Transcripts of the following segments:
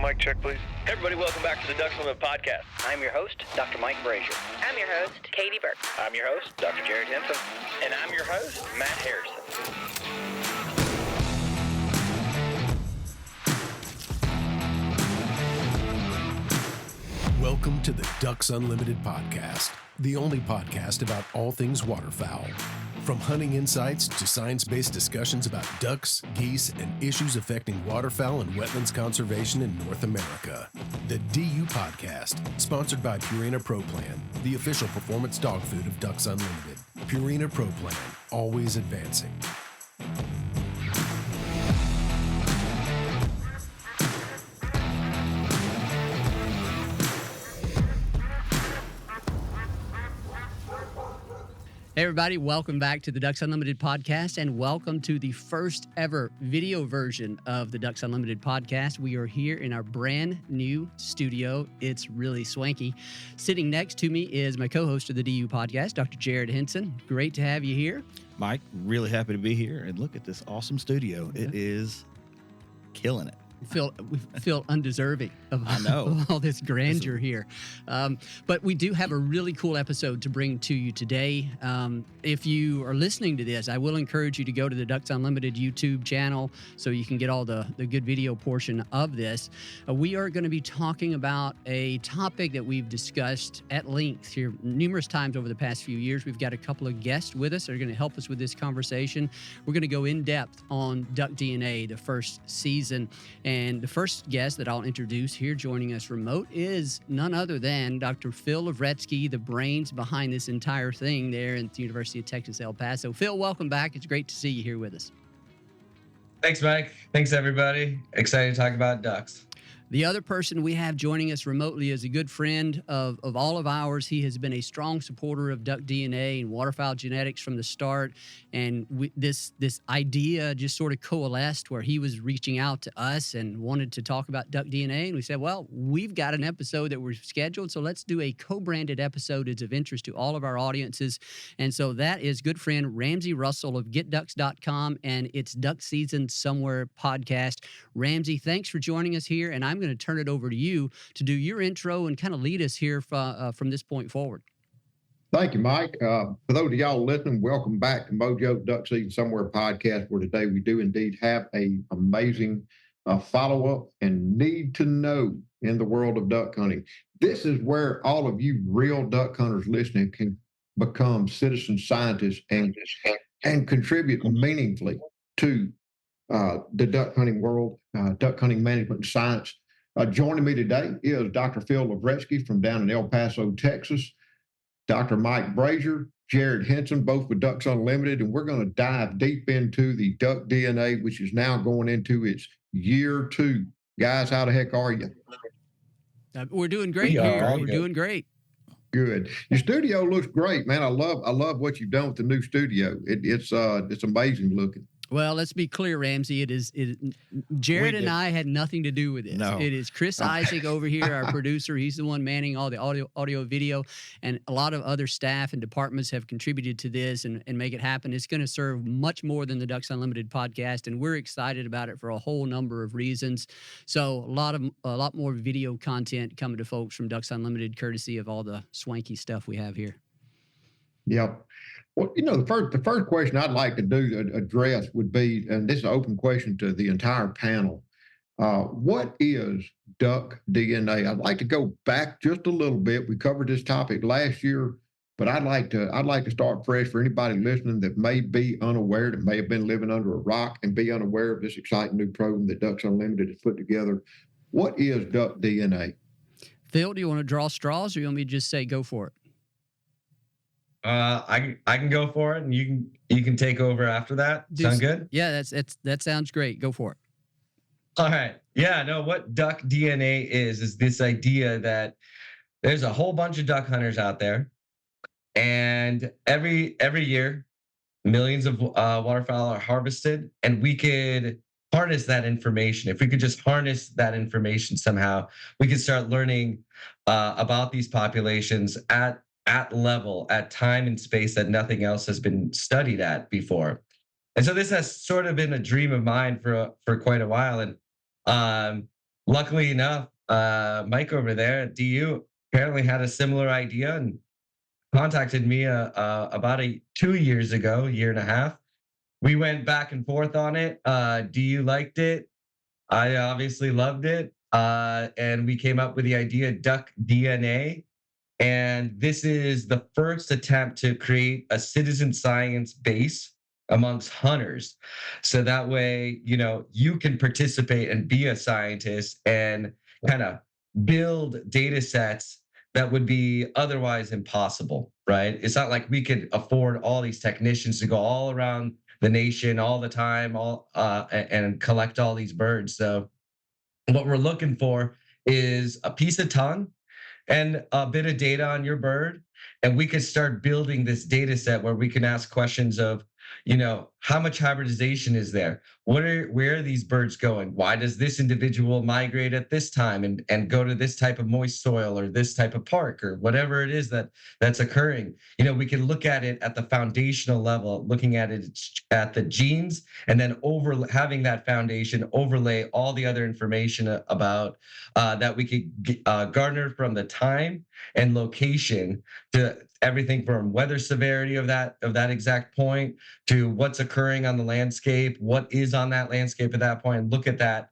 mic check, please. Hey everybody, welcome back to the Ducks Unlimited podcast. I'm your host, Dr. Mike Brazier. I'm your host, Katie Burke. I'm your host, Dr. Jared Henson. And I'm your host, Matt Harrison. Welcome to the Ducks Unlimited podcast, the only podcast about all things waterfowl. From hunting insights to science-based discussions about ducks, geese, and issues affecting waterfowl and wetlands conservation in North America. The DU Podcast, sponsored by Purina Pro Plan, the official performance dog food of Ducks Unlimited. Purina Pro Plan, always advancing. Hey everybody, welcome back to the Ducks Unlimited podcast and welcome to the first ever video version of the Ducks Unlimited podcast. We are here in our brand new studio. It's really swanky. Sitting next to me is my co-host of the DU podcast, Dr. Jared Henson. Great to have you here. Mike, really happy to be here and look at this awesome studio. Yeah. It is killing it. We feel undeserving of all this grandeur here. But we do have a really cool episode to bring to you today. If you are listening to this, I will encourage you to go to the Ducks Unlimited YouTube channel so you can get all the good video portion of this. We are going to be talking about a topic that we've discussed at length here numerous times over the past few years. We've got a couple of guests with us that are going to help us with this conversation. We're going to go in depth on duckDNA, the first season. And the first guest that I'll introduce here joining us remote is none other than Dr. Phil Lavretsky, the brains behind this entire thing there at the University of Texas, El Paso. Phil, welcome back. It's great to see you here with us. Thanks, Mike. Thanks, everybody. Excited to talk about ducks. The other person we have joining us remotely is a good friend of all of ours. He has been a strong supporter of duckDNA and waterfowl genetics from the start. And this idea just sort of coalesced where he was reaching out to us and wanted to talk about duckDNA. And we said, well, we've got an episode that we're scheduled, so let's do a co-branded episode that's of interest to all of our audiences. And so that is good friend Ramsey Russell of GetDucks.com and It's Duck Season Somewhere podcast. Ramsey, thanks for joining us here. And I'm going to turn it over to you to do your intro and kind of lead us here from this point forward. Thank you, Mike. For those of y'all listening, welcome back to Mojo's Duck Season Somewhere podcast, where today we do indeed have an amazing follow-up and need to know in the world of duck hunting. This is where all of you real duck hunters listening can become citizen scientists and contribute meaningfully to the duck hunting world, duck hunting management and science. Joining me today is Dr. Phil Lavretsky from down in El Paso, Texas, Dr. Mike Brazier, Jared Henson, both with Ducks Unlimited, and we're going to dive deep into the duckDNA, which is now going into its year 2. Guys, how the heck are you? We're doing great here. We're doing great. Good. Your studio looks great, man. I love what you've done with the new studio. It's amazing looking. Well, let's be clear, Ramsey. Jared and I had nothing to do with this. No. It is Chris Isaac over here, our producer. He's the one manning all the audio, video, and a lot of other staff and departments have contributed to this and make it happen. It's going to serve much more than the Ducks Unlimited podcast, and we're excited about it for a whole number of reasons. So a lot more video content coming to folks from Ducks Unlimited, courtesy of all the swanky stuff we have here. Yep. Well, the first question I'd like to address would be, and this is an open question to the entire panel. What is duckDNA? I'd like to go back just a little bit. We covered this topic last year, but I'd like to start fresh for anybody listening that may be unaware, that may have been living under a rock and be unaware of this exciting new program that Ducks Unlimited has put together. What is duckDNA? Phil, do you want to draw straws, or you want me to just say go for it? I can go for it, and you can take over after that. Sound good? Yeah, that sounds great. Go for it. All right. Yeah. No. What duckDNA is this idea that there's a whole bunch of duck hunters out there, and every year, millions of waterfowl are harvested, and we could harness that information. If we could just harness that information somehow, we could start learning about these populations at level, at time and space that nothing else has been studied at before. And so this has sort of been a dream of mine for quite a while. And luckily enough, Mike over there at DU apparently had a similar idea and contacted me about 2 years ago, year and a half. We went back and forth on it. DU liked it. I obviously loved it. And we came up with the idea duck DNA. And this is the first attempt to create a citizen science base amongst hunters. So that way, you can participate and be a scientist and kind of build data sets that would be otherwise impossible, right? It's not like we could afford all these technicians to go all around the nation all the time, and collect all these birds. So what we're looking for is a piece of tongue and a bit of data on your bird, and we could start building this data set where we can ask questions of, how much hybridization is there? Where are these birds going? Why does this individual migrate at this time and go to this type of moist soil or this type of park or whatever it is that's occurring? We can look at it at the foundational level, looking at it at the genes, and then having that foundation overlay all the other information about that we could garner from the time and location to everything from weather severity of that exact point to what's occurring on the landscape, what is on that landscape at that point, and look at that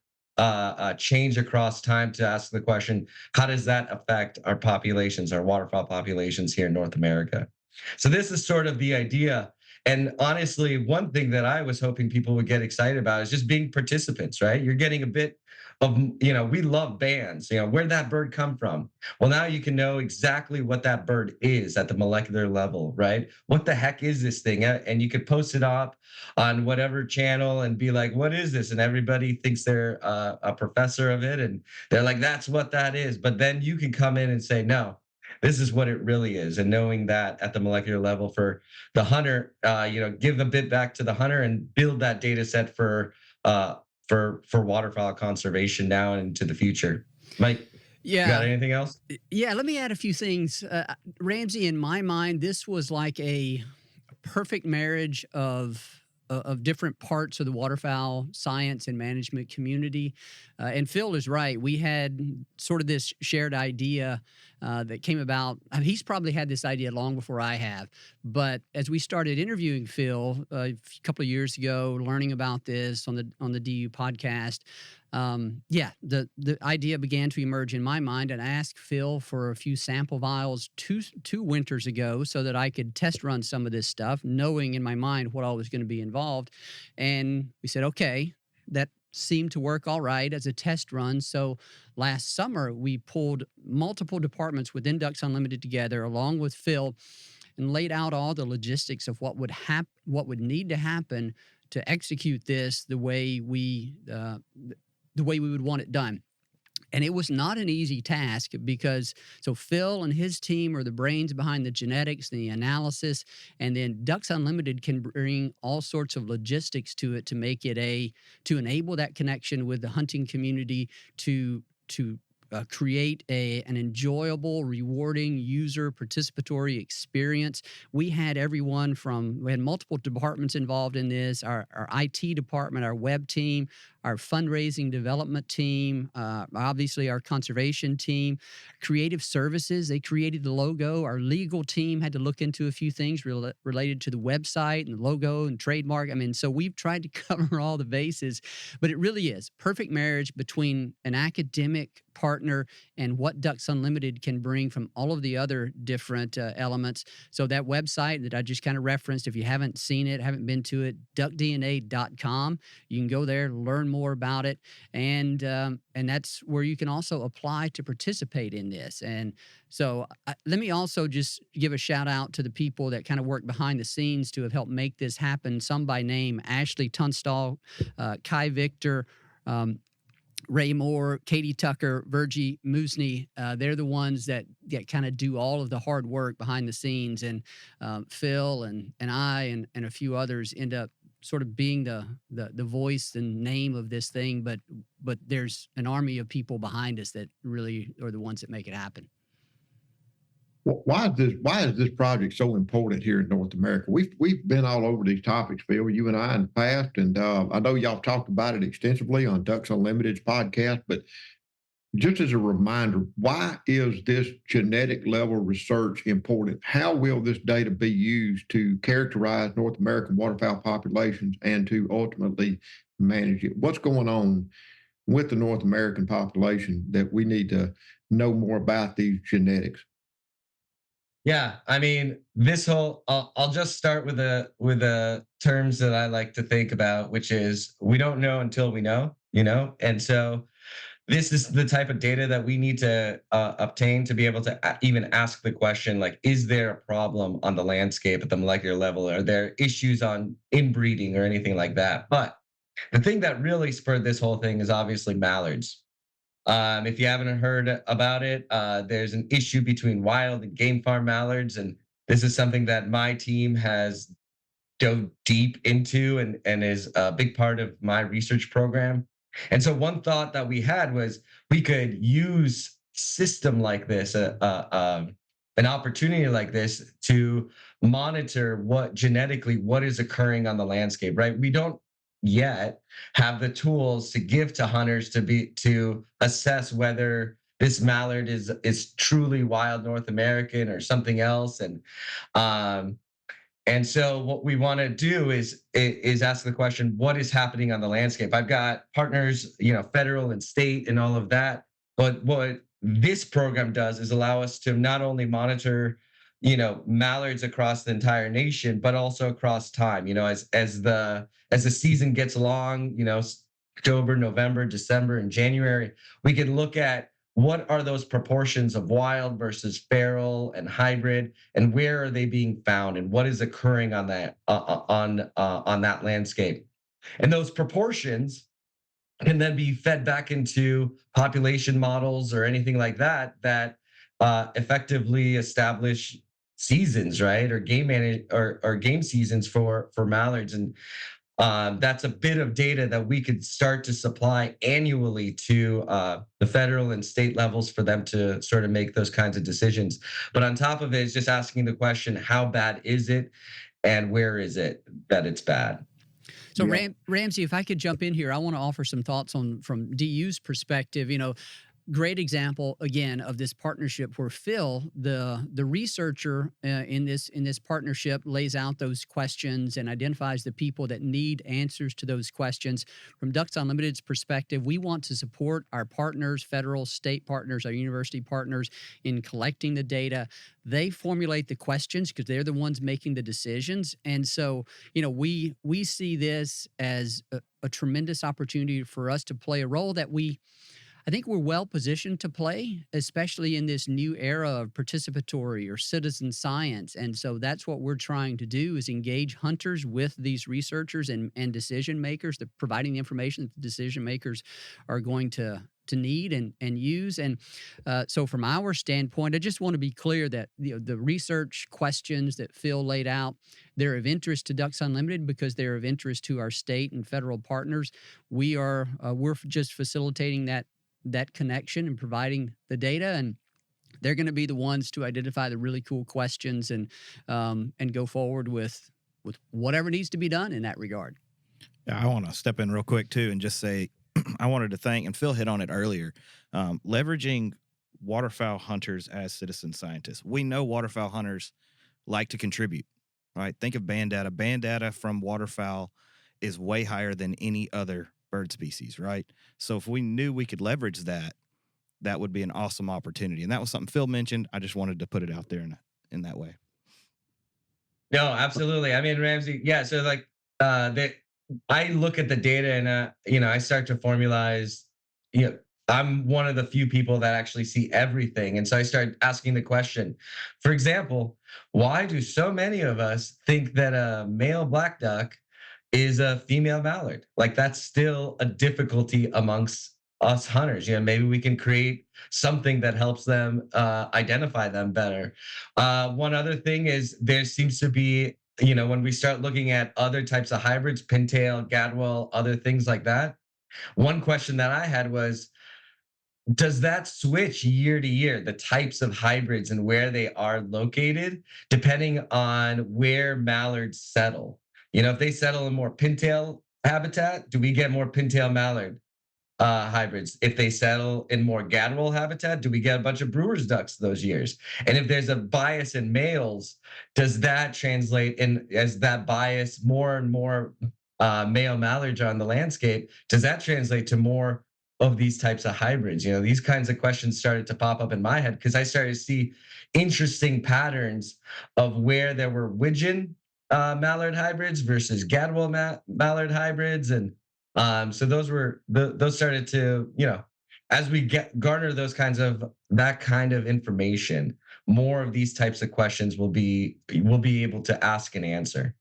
change across time to ask the question, how does that affect our populations, our waterfowl populations here in North America? So this is sort of the idea. And honestly, one thing that I was hoping people would get excited about is just being participants, right? You're getting a bit of, we love bands, where'd that bird come from? Well, now you can know exactly what that bird is at the molecular level, right? What the heck is this thing? And you could post it up on whatever channel and be like, what is this? And everybody thinks they're a professor of it. And they're like, that's what that is. But then you can come in and say, no, this is what it really is. And knowing that at the molecular level for the hunter, give a bit back to the hunter and build that data set for waterfowl conservation now and into the future. Mike, Yeah. you got anything else? Yeah, let me add a few things. Ramsey, in my mind, this was like a perfect marriage of different parts of the waterfowl science and management community. And Phil is right. We had sort of this shared idea that came about. I mean, he's probably had this idea long before I have. But as we started interviewing Phil a couple of years ago, learning about this on the DU podcast, the idea began to emerge in my mind, and I asked Phil for a few sample vials two winters ago so that I could test run some of this stuff, knowing in my mind what all was going to be involved. And we said, okay, that seemed to work all right as a test run. So last summer, we pulled multiple departments within Ducks Unlimited together, along with Phil, and laid out all the logistics of what would need to happen to execute this the way we would want it done. And it was not an easy task because Phil and his team are the brains behind the genetics, the analysis, and then Ducks Unlimited can bring all sorts of logistics to it to make it to enable that connection with the hunting community to create an enjoyable, rewarding, user participatory experience. We had multiple departments involved in this, our IT department, our web team, our fundraising development team, obviously our conservation team, creative services. They created the logo. Our legal team had to look into a few things related to the website and the logo and trademark. I mean, so we've tried to cover all the bases, but it really is perfect marriage between an academic partner and what Ducks Unlimited can bring from all of the other different elements. So that website that I just kind of referenced, if you haven't seen it, haven't been to it, duckdna.com, you can go there, learn more about it, and that's where you can also apply to participate in this. And so let me also just give a shout out to the people that kind of work behind the scenes to have helped make this happen. Some by name: Ashley Tunstall, Kai Victor, Ray Moore, Katie Tucker, Virgie Musney. They're the ones that kind of do all of the hard work behind the scenes. And Phil and I and a few others end up sort of being the voice and name of this thing. But there's an army of people behind us that really are the ones that make it happen. Why is this project so important here in North America? We've been all over these topics, Phil, you and I in the past, and I know y'all talked about it extensively on Ducks Unlimited's podcast. But just as a reminder, why is this genetic level research important? How will this data be used to characterize North American waterfowl populations and to ultimately manage it? What's going on with the North American population that we need to know more about these genetics? Yeah, I mean, this whole I'll just start with the terms that I like to think about, which is we don't know until we know, And so this is the type of data that we need to obtain to be able to even ask the question, like, is there a problem on the landscape at the molecular level? Are there issues on inbreeding or anything like that? But the thing that really spurred this whole thing is obviously mallards. If you haven't heard about it, there's an issue between wild and game farm mallards, and this is something that my team has dove deep into and is a big part of my research program. And so one thought that we had was we could use system like this, an opportunity like this to monitor what genetically what is occurring on the landscape, right? We don't yet have the tools to give to hunters to assess whether this mallard is truly wild North American or something else. Um, and so what we want to do is ask the question, what is happening on the landscape? I've got partners, federal and state and all of that. But what this program does is allow us to not only monitor, mallards across the entire nation, but also across time. As the season gets along, October, November, December, and January, we can look at what are those proportions of wild versus feral and hybrid, and where are they being found, and what is occurring on that on that landscape, and those proportions can then be fed back into population models or anything like that that effectively establish seasons, right, or or game seasons for mallards. And that's a bit of data that we could start to supply annually to the federal and state levels for them to sort of make those kinds of decisions. But on top of it, it's just asking the question, how bad is it, and where is it that it's bad? So Ramsey, if I could jump in here, I want to offer some thoughts from DU's perspective. Great example again of this partnership where Phil, the researcher in this partnership, lays out those questions and identifies the people that need answers to those questions. From Ducks Unlimited's perspective, we want to support our partners, federal, state partners, our university partners, in collecting the data. They formulate the questions because they're the ones making the decisions. And so, we see this as a tremendous opportunity for us to play a role that I think we're well positioned to play, especially in this new era of participatory or citizen science. And so that's what we're trying to do, is engage hunters with these researchers and decision makers, providing the information that the decision makers are going to need and use. And so from our standpoint, I just want to be clear that the research questions that Phil laid out, they're of interest to Ducks Unlimited because they're of interest to our state and federal partners. We're just facilitating that connection and providing the data, and they're going to be the ones to identify the really cool questions and go forward with whatever needs to be done in that regard. I want to step in real quick too and just say I wanted to thank, and Phil hit on it earlier, leveraging waterfowl hunters as citizen scientists. We know waterfowl hunters like to contribute, right? Think of band data. Band data from waterfowl is way higher than any other bird species, right? So if we knew we could leverage that, that would be an awesome opportunity. And that was something Phil mentioned. I just wanted to put it out there in that way. No, absolutely. I mean, Ramsey, yeah. So like, I look at the data and I start to formalize. I'm one of the few people that actually see everything, and so I start asking the question. For example, why do so many of us think that a male black duck is a female mallard? Like, that's still a difficulty amongst us hunters. Maybe we can create something that helps them identify them better. One other thing is there seems to be, when we start looking at other types of hybrids, pintail, gadwall, other things like that. One question that I had was, does that switch year to year, the types of hybrids and where they are located, depending on where mallards settle? If they settle in more pintail habitat, do we get more pintail mallard? hybrids? If they settle in more gadwall habitat, do we get a bunch of brewer's ducks those years? And if there's a bias in males, does that translate in as that bias more and more male mallards are on the landscape? Does that translate to more of these types of hybrids? These kinds of questions started to pop up in my head because I started to see interesting patterns of where there were widgeon mallard hybrids versus gadwall mallard hybrids, and so those started to, as we garner that kind of information, more of these types of questions will be able to ask and answer.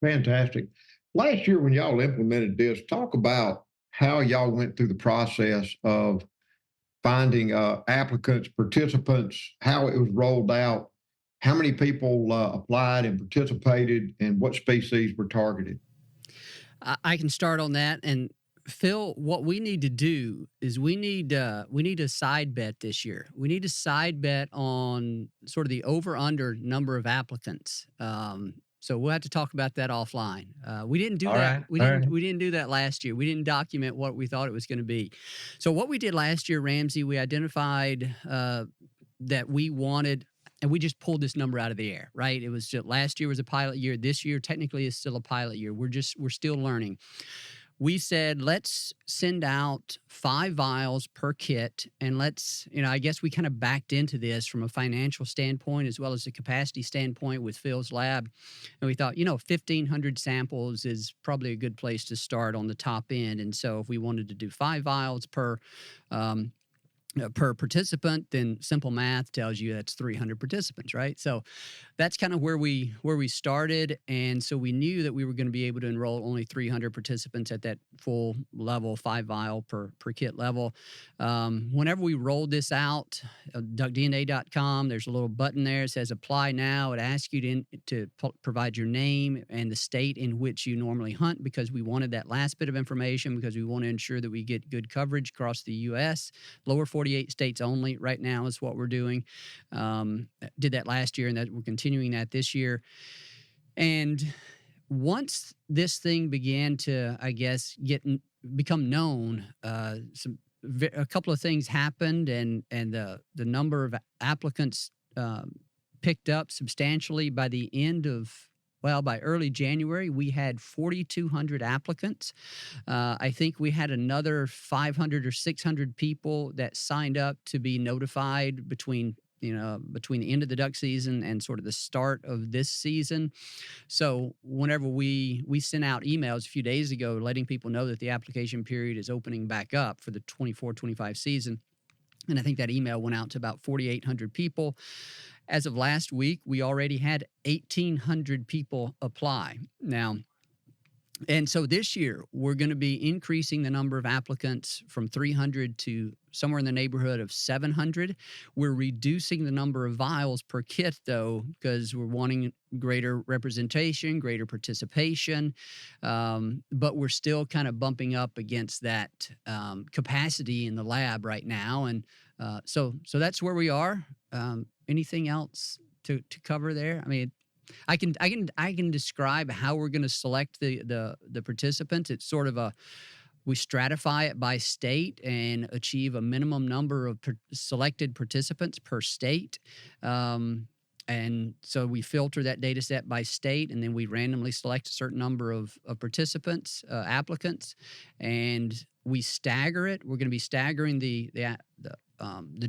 Fantastic. Last year, when y'all implemented this, talk about how y'all went through the process of finding applicants, participants, how it was rolled out, how many people applied and participated, and what species were targeted. I can start on that. And Phil, what we need to do is we need a side bet this year. We need a side bet on sort of the over/under number of applicants. So we'll have to talk about that offline. We didn't do that. We didn't do that last year. We didn't document what we thought it was going to be. So what we did last year, Ramsey, we identified that we wanted, and we just pulled this number out of the air, right? It was just, last year was a pilot year. This year technically is still a pilot year. We're still learning. We said, let's send out 5 vials per kit. And let's, I guess we kind of backed into this from a financial standpoint as well as a capacity standpoint with Phil's lab. And we thought, 1,500 samples is probably a good place to start on the top end. And so if we wanted to do 5 vials per participant, then simple math tells you that's 300 participants, right? So that's kind of where we started. And so we knew that we were going to be able to enroll only 300 participants at that full level, 5 vial per kit level. Whenever we rolled this out, duckDNA.com, there's a little button there. It says apply now. It asks you to provide your name and the state in which you normally hunt, because we wanted that last bit of information, because we want to ensure that we get good coverage across the U.S. Lower 48 states only right now is what we're doing. Did that last year, and that we're continuing that this year. And once this thing began to, I guess, become known, a couple of things happened, and the number of applicants picked up substantially. By early January, we had 4,200 applicants. I think we had another 500 or 600 people that signed up to be notified between the end of the duck season and sort of the start of this season. So whenever we sent out emails a few days ago letting people know that the application period is opening back up for the 24-25 season, and I think that email went out to about 4,800 people. As of last week, we already had 1,800 people apply. Now, and so this year, we're going to be increasing the number of applicants from 300 to somewhere in the neighborhood of 700. We're reducing the number of vials per kit, though, because we're wanting greater representation, greater participation. But we're still kind of bumping up against that capacity in the lab right now. And so that's where we are. Anything else to cover there? I mean, I can describe how we're going to select the participants. It's sort of we stratify it by state and achieve a minimum number of selected participants per state. And so we filter that data set by state, and then we randomly select a certain number of participants, applicants, and we stagger it. We're going to be staggering the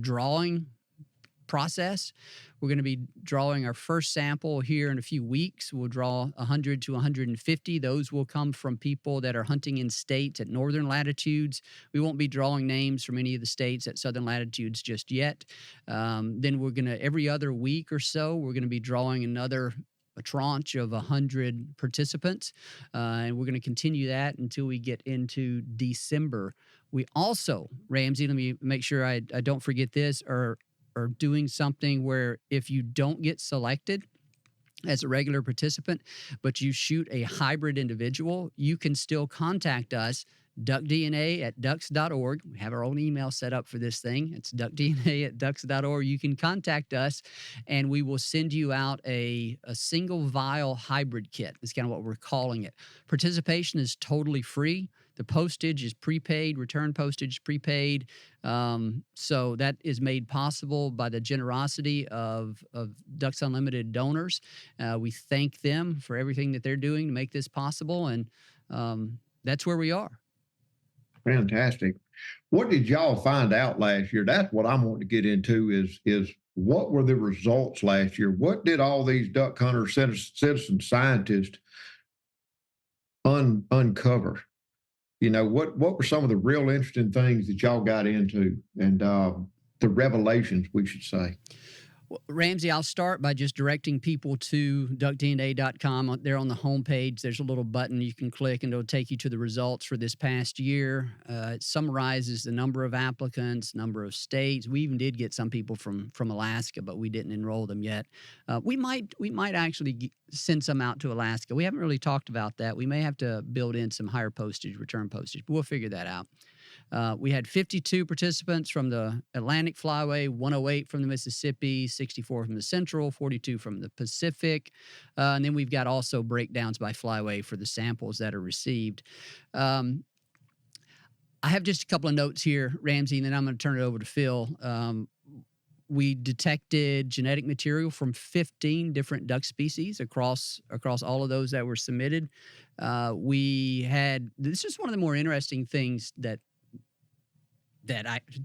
drawing process. We're going to be drawing our first sample here in a few weeks. We'll draw 100 to 150. Those will come from people that are hunting in states at northern latitudes. We won't be drawing names from any of the states at southern latitudes just yet. Then we're going to, every other week or so, we're going to be drawing a tranche of 100 participants, and we're going to continue that until we get into December. We also, Ramsey, let me make sure I don't forget this, are doing something where if you don't get selected as a regular participant, but you shoot a hybrid individual, you can still contact us, duckDNA@ducks.org. We have our own email set up for this thing. It's duckDNA@ducks.org. You can contact us, and we will send you out a single vial hybrid kit. That's kind of what we're calling it. Participation is totally free. The postage is prepaid, return postage is prepaid. So that is made possible by the generosity of Ducks Unlimited donors. We thank them for everything that they're doing to make this possible, and that's where we are. Fantastic. What did y'all find out last year? That's what I'm wanting to get into is what were the results last year? What did all these duck hunter citizen scientists uncover? You know, what were some of the real interesting things that y'all got into, and the revelations, we should say? Well, Ramsey, I'll start by just directing people to duckdna.com. There on the homepage, there's a little button you can click, and it'll take you to the results for this past year. It summarizes the number of applicants, number of states. We even did get some people from Alaska, but we didn't enroll them yet. We might actually send some out to Alaska. We haven't really talked about that. We may have to build in some higher postage, return postage, but we'll figure that out. We had 52 participants from the Atlantic Flyway, 108 from the Mississippi, 64 from the Central, 42 from the Pacific. And then we've got also breakdowns by Flyway for the samples that are received. I have just a couple of notes here, Ramsey, and then I'm going to turn it over to Phil. We detected genetic material from 15 different duck species across all of those that were submitted. This is one of the more interesting things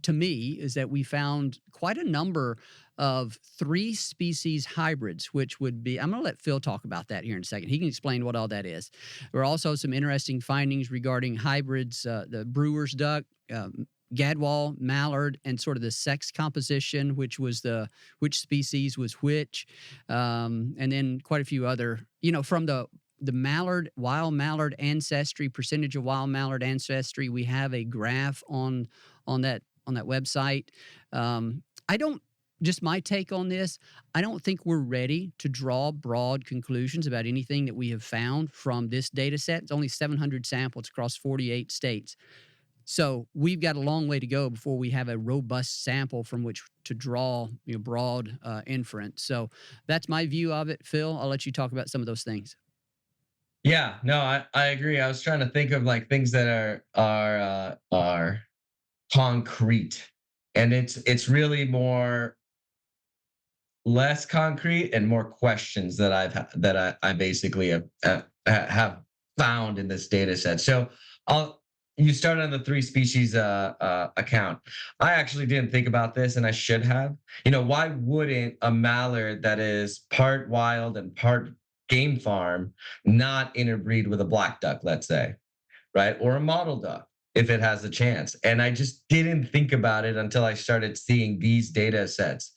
to me is that we found quite a number of 3 species hybrids, which would be, I'm going to let Phil talk about that here in a second. He can explain what all that is. There are also some interesting findings regarding hybrids, the brewer's duck, gadwall, mallard, and sort of the sex composition, which species was which, and then quite a few other, from the mallard, wild mallard ancestry, percentage of wild mallard ancestry. We have a graph on that website. Just my take on this, I don't think we're ready to draw broad conclusions about anything that we have found from this data set. It's only 700 samples across 48 states. So we've got a long way to go before we have a robust sample from which to draw broad inference. So that's my view of it. Phil, I'll let you talk about some of those things. Yeah, no, I agree. I was trying to think of like things that are concrete, and it's really less concrete and more questions that I basically have found in this data set. So you start on the 3 species account. I actually didn't think about this, and I should have. Why wouldn't a mallard that is part wild and part game farm not interbreed with a black duck, let's say, right? Or a model duck if it has a chance. And I just didn't think about it until I started seeing these data sets.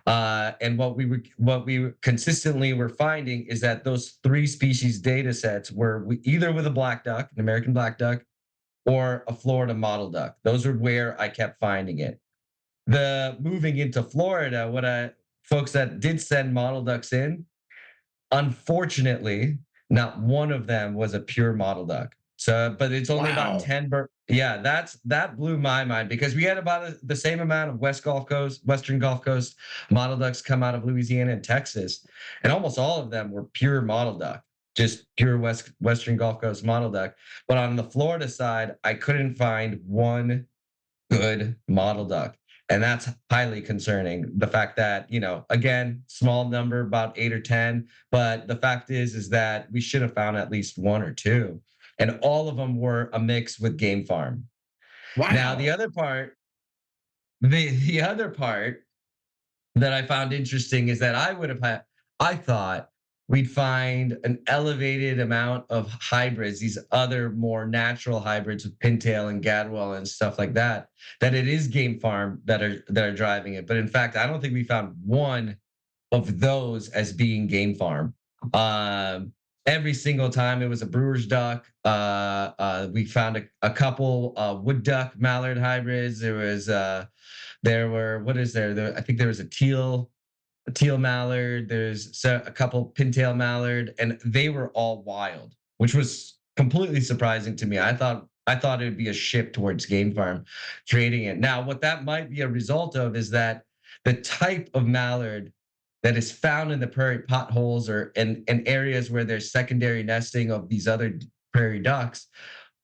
And what we consistently were finding is that those 3 species data sets were either with a black duck, an American black duck, or a Florida model duck. Those are where I kept finding it. The moving into Florida, folks that did send model ducks in, unfortunately, not one of them was a pure model duck. So, but it's only about 10. Yeah, that blew my mind, because we had about the same amount of Western Gulf Coast model ducks come out of Louisiana and Texas, and almost all of them were pure model duck, just pure Western Gulf Coast model duck. But on the Florida side, I couldn't find one good model duck. And that's highly concerning. The fact that, again, small number, about 8 or 10, but the fact is that we should have found at least 1 or 2. And all of them were a mix with game farm. Wow. Now, the other part that I found interesting is that I thought we'd find an elevated amount of hybrids, these other more natural hybrids with pintail and gadwall and stuff like that it is game farm that are driving it. But in fact, I don't think we found one of those as being game farm. Every single time it was a brewer's duck. We found a couple wood duck mallard hybrids. I think there was a teal mallard. There's a couple pintail mallard, and they were all wild, which was completely surprising to me. I thought it would be a shift towards game farm trading it. Now, what that might be a result of is that the type of mallard that is found in the prairie potholes or in areas where there's secondary nesting of these other prairie ducks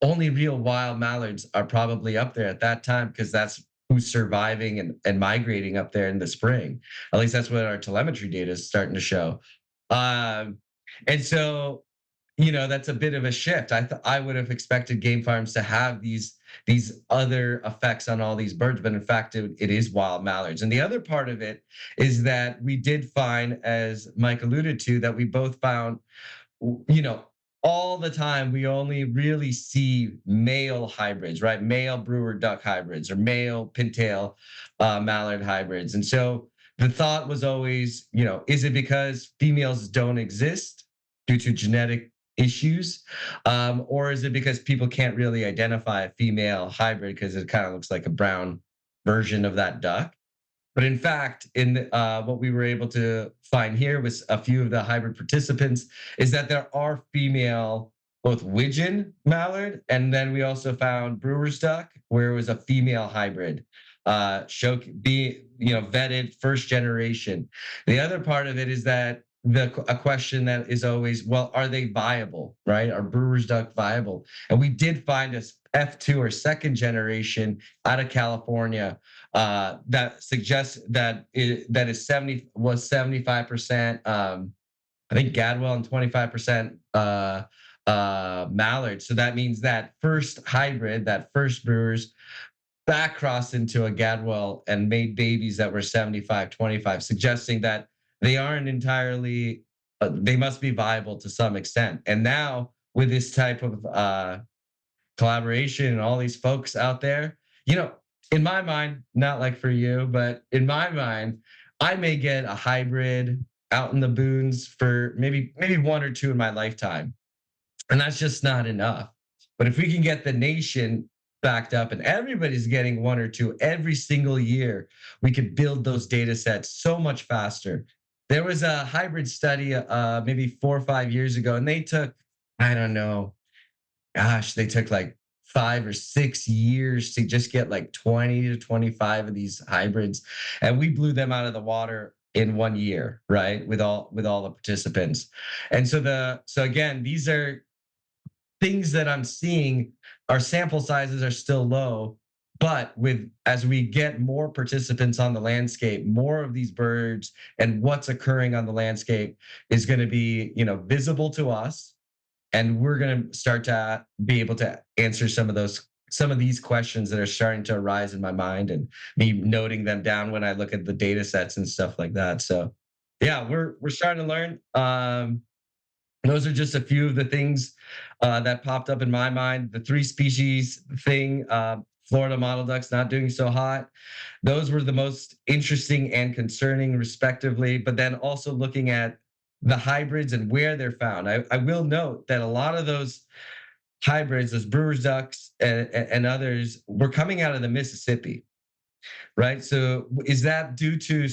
only real wild mallards are probably up there at that time because that's who's surviving and migrating up there in the spring. At least that's what our telemetry data is starting to show. Um, and so, that's a bit of a shift. I would have expected game farms to have these other effects on all these birds, but in fact, it is wild mallards. And the other part of it is that we did find, as Mike alluded to, that we both found, you know, all the time we only really see male hybrids, right? Male brewer duck hybrids or male pintail mallard hybrids. And so the thought was always, is it because females don't exist due to genetic issues? Or is it because people can't really identify a female hybrid because it kind of looks like a brown version of that duck? But in fact, in what we were able to find here with a few of the hybrid participants is that there are female, both widgeon mallard, and then we also found brewer's duck, where it was a female hybrid, vetted first generation. The other part of it is that a question that is always, well, are they viable, right? Are brewer's duck viable? And we did find a F2 or second generation out of California that suggests that that is 75%. I think Gadwall and 25% mallard. So that means that first hybrid, that first brewers, back crossed into a Gadwall and made babies that were 75-25, suggesting that they aren't entirely. They must be viable to some extent. And now with this type of collaboration and all these folks out there, in my mind, not like for you, but in my mind, I may get a hybrid out in the boons for maybe one or two in my lifetime. And that's just not enough. But if we can get the nation backed up and everybody's getting one or two every single year, we could build those data sets so much faster. There was a hybrid study maybe 4 or 5 years ago, and they took, I don't know, they took like 5 or 6 years to just get like 20 to 25 of these hybrids. And we blew them out of the water in 1 year, right? With all the participants. And so again, these are things that I'm seeing. Our sample sizes are still low, but as we get more participants on the landscape, more of these birds and what's occurring on the landscape is going to be, visible to us. And we're going to start to be able to answer some of these questions that are starting to arise in my mind, and me noting them down when I look at the data sets and stuff like that. So yeah, we're starting to learn. Those are just a few of the things that popped up in my mind. The 3 species thing, Florida mottled ducks not doing so hot. Those were the most interesting and concerning, respectively. But then also looking at the hybrids and where they're found. I will note that a lot of those hybrids, those brewer's ducks and others, were coming out of the Mississippi, right? So is that due to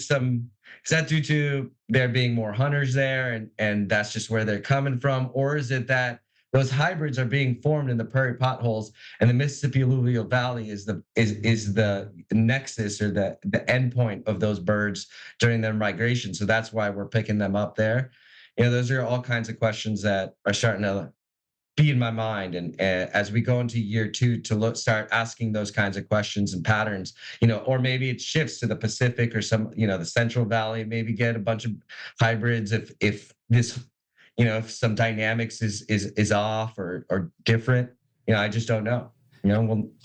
there being more hunters there and that's just where they're coming from? Or is it that those hybrids are being formed in the prairie potholes and the Mississippi alluvial valley is the nexus or the endpoint of those birds during their migration? So that's why we're picking them up there. Those are all kinds of questions that are starting to be in my mind. And as we go into year 2 to start asking those kinds of questions and patterns, or maybe it shifts to the Pacific or some, the Central Valley, maybe get a bunch of hybrids if this, if some dynamics is off or different, I just don't know.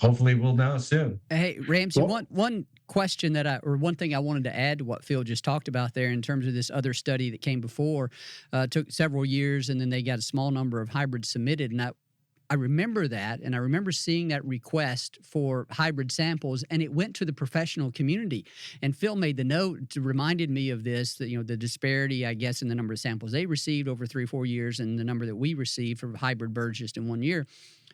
Hopefully we'll know soon. Hey, Ramsey, one question one thing I wanted to add to what Phil just talked about there in terms of this other study that came before, took several years, and then they got a small number of hybrids submitted. And I remember that, and I remember seeing that request for hybrid samples, and it went to the professional community. And Phil made the note, reminded me of this, that, the disparity, I guess, in the number of samples they received over 3 or 4 years and the number that we received for hybrid birds just in 1 year.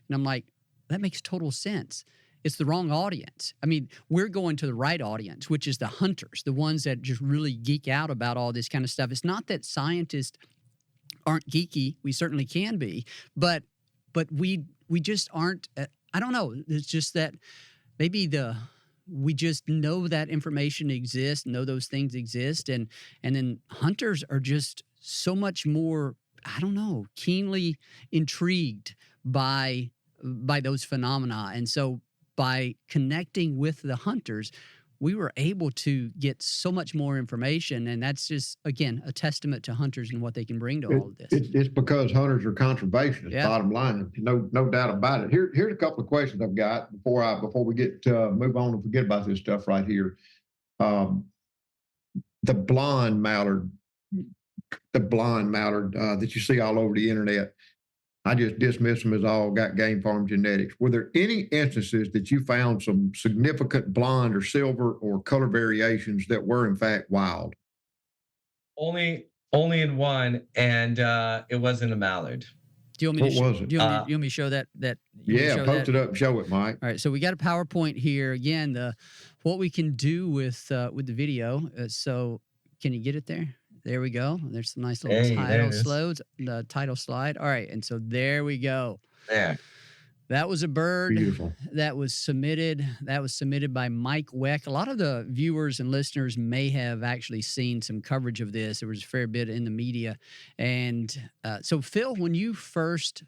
And I'm like, that makes total sense. It's the wrong audience. I mean, we're going to the right audience, which is the hunters, the ones that just really geek out about all this kind of stuff. It's not that scientists aren't geeky. We certainly can be, but we just aren't. I don't know. It's just that maybe we just know that information exists, know those things exist, and then hunters are just so much more, I don't know, keenly intrigued by by those phenomena. And so by connecting with the hunters, we were able to get so much more information. And that's just, again, a testament to hunters and what they can bring to all of this. It's because hunters are conservationists, Yeah. bottom line. No doubt about it. Here's a couple of questions I've got before we get move on and forget about this stuff right here. The blonde mallard that you see all over the internet, I just dismiss them as all got game farm genetics. Were there any instances that you found some significant blonde or silver or color variations that were in fact wild? Only in one, and it wasn't a mallard. Do you want me to What was it? Do you want me to show that? Yeah, post it up and show it, Mike. All right, so we got a PowerPoint here. Again, what we can do with the video. So can you get it there? There we go. There's some nice little the title slide. All right, and so there we go. There. That was a bird Beautiful. that was submitted. That was submitted by Mike Weck. A lot of the viewers and listeners may have actually seen some coverage of this. There was a fair bit in the media. And so, Phil, when you first,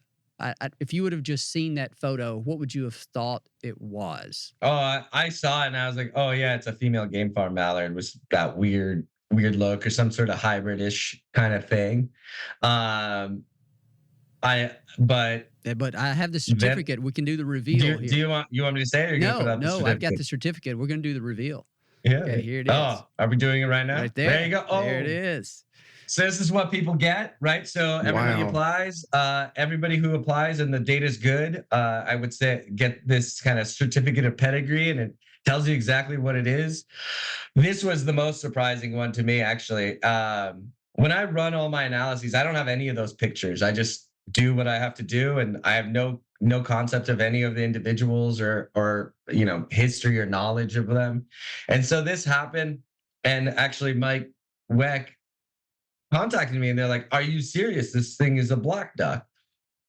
if you would have just seen that photo, what would you have thought it was? Oh, I saw it and I was like, oh yeah, it's a female game farm mallard with that weird look or some sort of hybrid-ish kind of thing. But I have the certificate. We can do the reveal. Do you want me to say it? Or No, I've got the certificate. We're going to do the reveal. Yeah. Okay, here it is. Oh, are we doing it right now? Right there. There you go. Oh, there it is. So this is what people get, right? So everybody applies. Everybody who applies and the data's good, I would say get this kind of certificate of pedigree, and it tells you exactly what it is. This was the most surprising one to me, actually. When I run all my analyses, I don't have any of those pictures. I just do what I have to do, and I have no concept of any of the individuals or history or knowledge of them. And so this happened, and actually Mike Weck contacted me and they're like, are you serious? This thing is a black duck.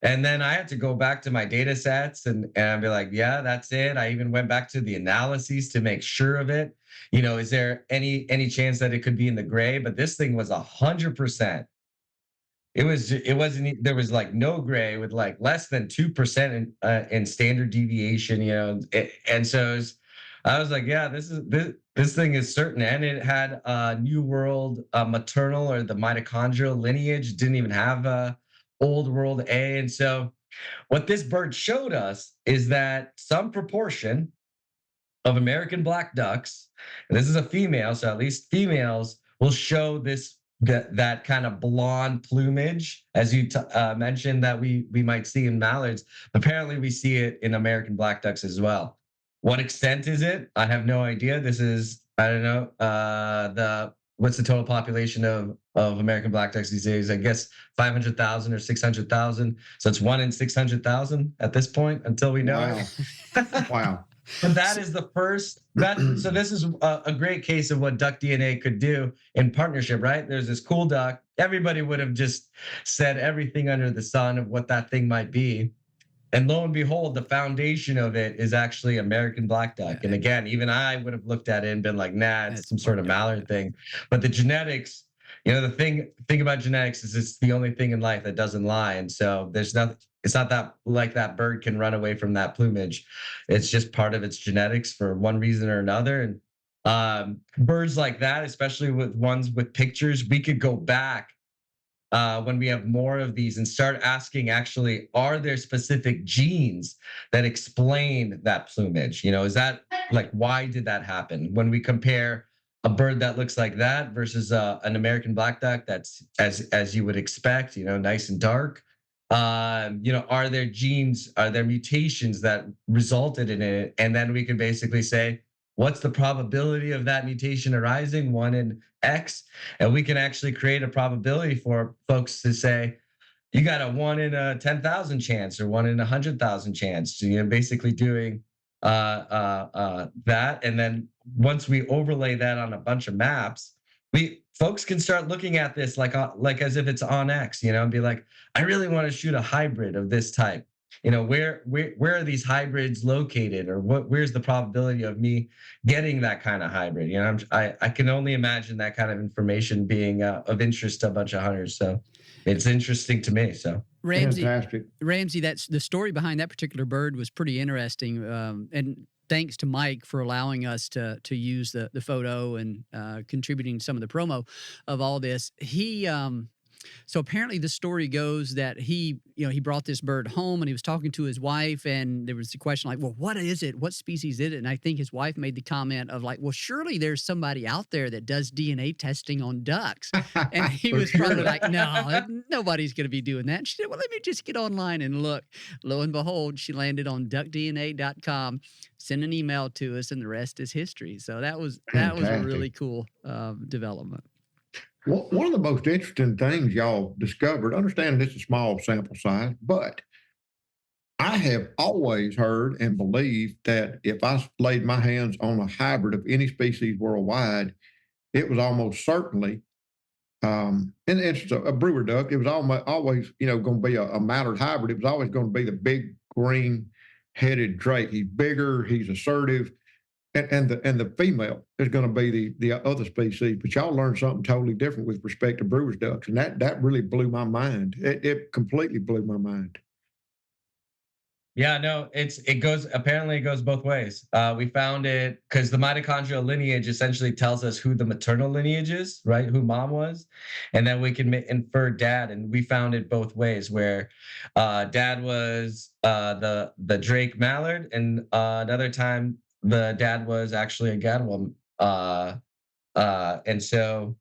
And then I had to go back to my data sets and be like, yeah, that's it. I even went back to the analyses to make sure of it. Is there any chance that it could be in the gray? But this thing was 100%. It wasn't, there was like no gray with like less than 2% in standard deviation, and so I was like, yeah, this thing is certain. And it had a New World maternal or the mitochondrial lineage, didn't even have Old World A. And so what this bird showed us is that some proportion of American black ducks, and this is a female, so at least females will show that kind of blonde plumage, as you mentioned, that we might see in mallards. Apparently, we see it in American black ducks as well. What extent is it? I have no idea. This is, I don't know, what's the total population of American black ducks these days? I guess 500,000 or 600,000. So it's 1 in 600,000 at this point until we know. Wow. But that is the first. So this is a great case of what duckDNA could do in partnership, right? There's this cool duck. Everybody would have just said everything under the sun of what that thing might be. And lo and behold, the foundation of it is actually American black duck. And again, even I would have looked at it and been like, nah, it's some sort of mallard thing. But the genetics, the thing about genetics is it's the only thing in life that doesn't lie. And so it's not that like that bird can run away from that plumage. It's just part of its genetics for one reason or another. And birds like that, especially with ones with pictures, we could go back when we have more of these and start asking, actually, are there specific genes that explain that plumage? Is that like, why did that happen? When we compare a bird that looks like that versus an American black duck that's as you would expect, nice and dark. Are there genes, are there mutations that resulted in it? And then we can basically say, what's the probability of that mutation arising? 1 in X. And we can actually create a probability for folks to say, you got a 1 in a 10,000 chance or 1 in 100,000 chance. Basically doing that. And then once we overlay that on a bunch of maps, folks can start looking at this like as if it's on X, and be like, I really want to shoot a hybrid of this type. where are these hybrids located, or where's the probability of me getting that kind of hybrid? I can only imagine that kind of information being of interest to a bunch of hunters. So it's interesting to me. So Ramsey, that's the story behind that particular bird was pretty interesting. And thanks to Mike for allowing us to use the photo and contributing some of the promo of all this. So apparently the story goes that he brought this bird home and he was talking to his wife, and there was a question like, well, what is it? What species is it? And I think his wife made the comment of like, well, surely there's somebody out there that does DNA testing on ducks. And he was probably like, no, nobody's going to be doing that. And she said, well, let me just get online and look. Lo and behold, she landed on duckDNA.com, sent an email to us, and the rest is history. So that was a really cool development. Well, one of the most interesting things y'all discovered, understanding it's a small sample size, but I have always heard and believed that if I laid my hands on a hybrid of any species worldwide, it was almost certainly, and it's a brewer duck. It was always going to be a mallard hybrid. It was always going to be the big green-headed drake. He's bigger, he's assertive. And the female is going to be the other species, but y'all learned something totally different with respect to brewer's ducks, and that really blew my mind. It completely blew my mind. Yeah, no, it goes both ways. We found it because the mitochondrial lineage essentially tells us who the maternal lineage is, right? Who mom was, and then we can infer dad. And we found it both ways, where dad was the Drake mallard, and another time the dad was actually a Gadwall. And so,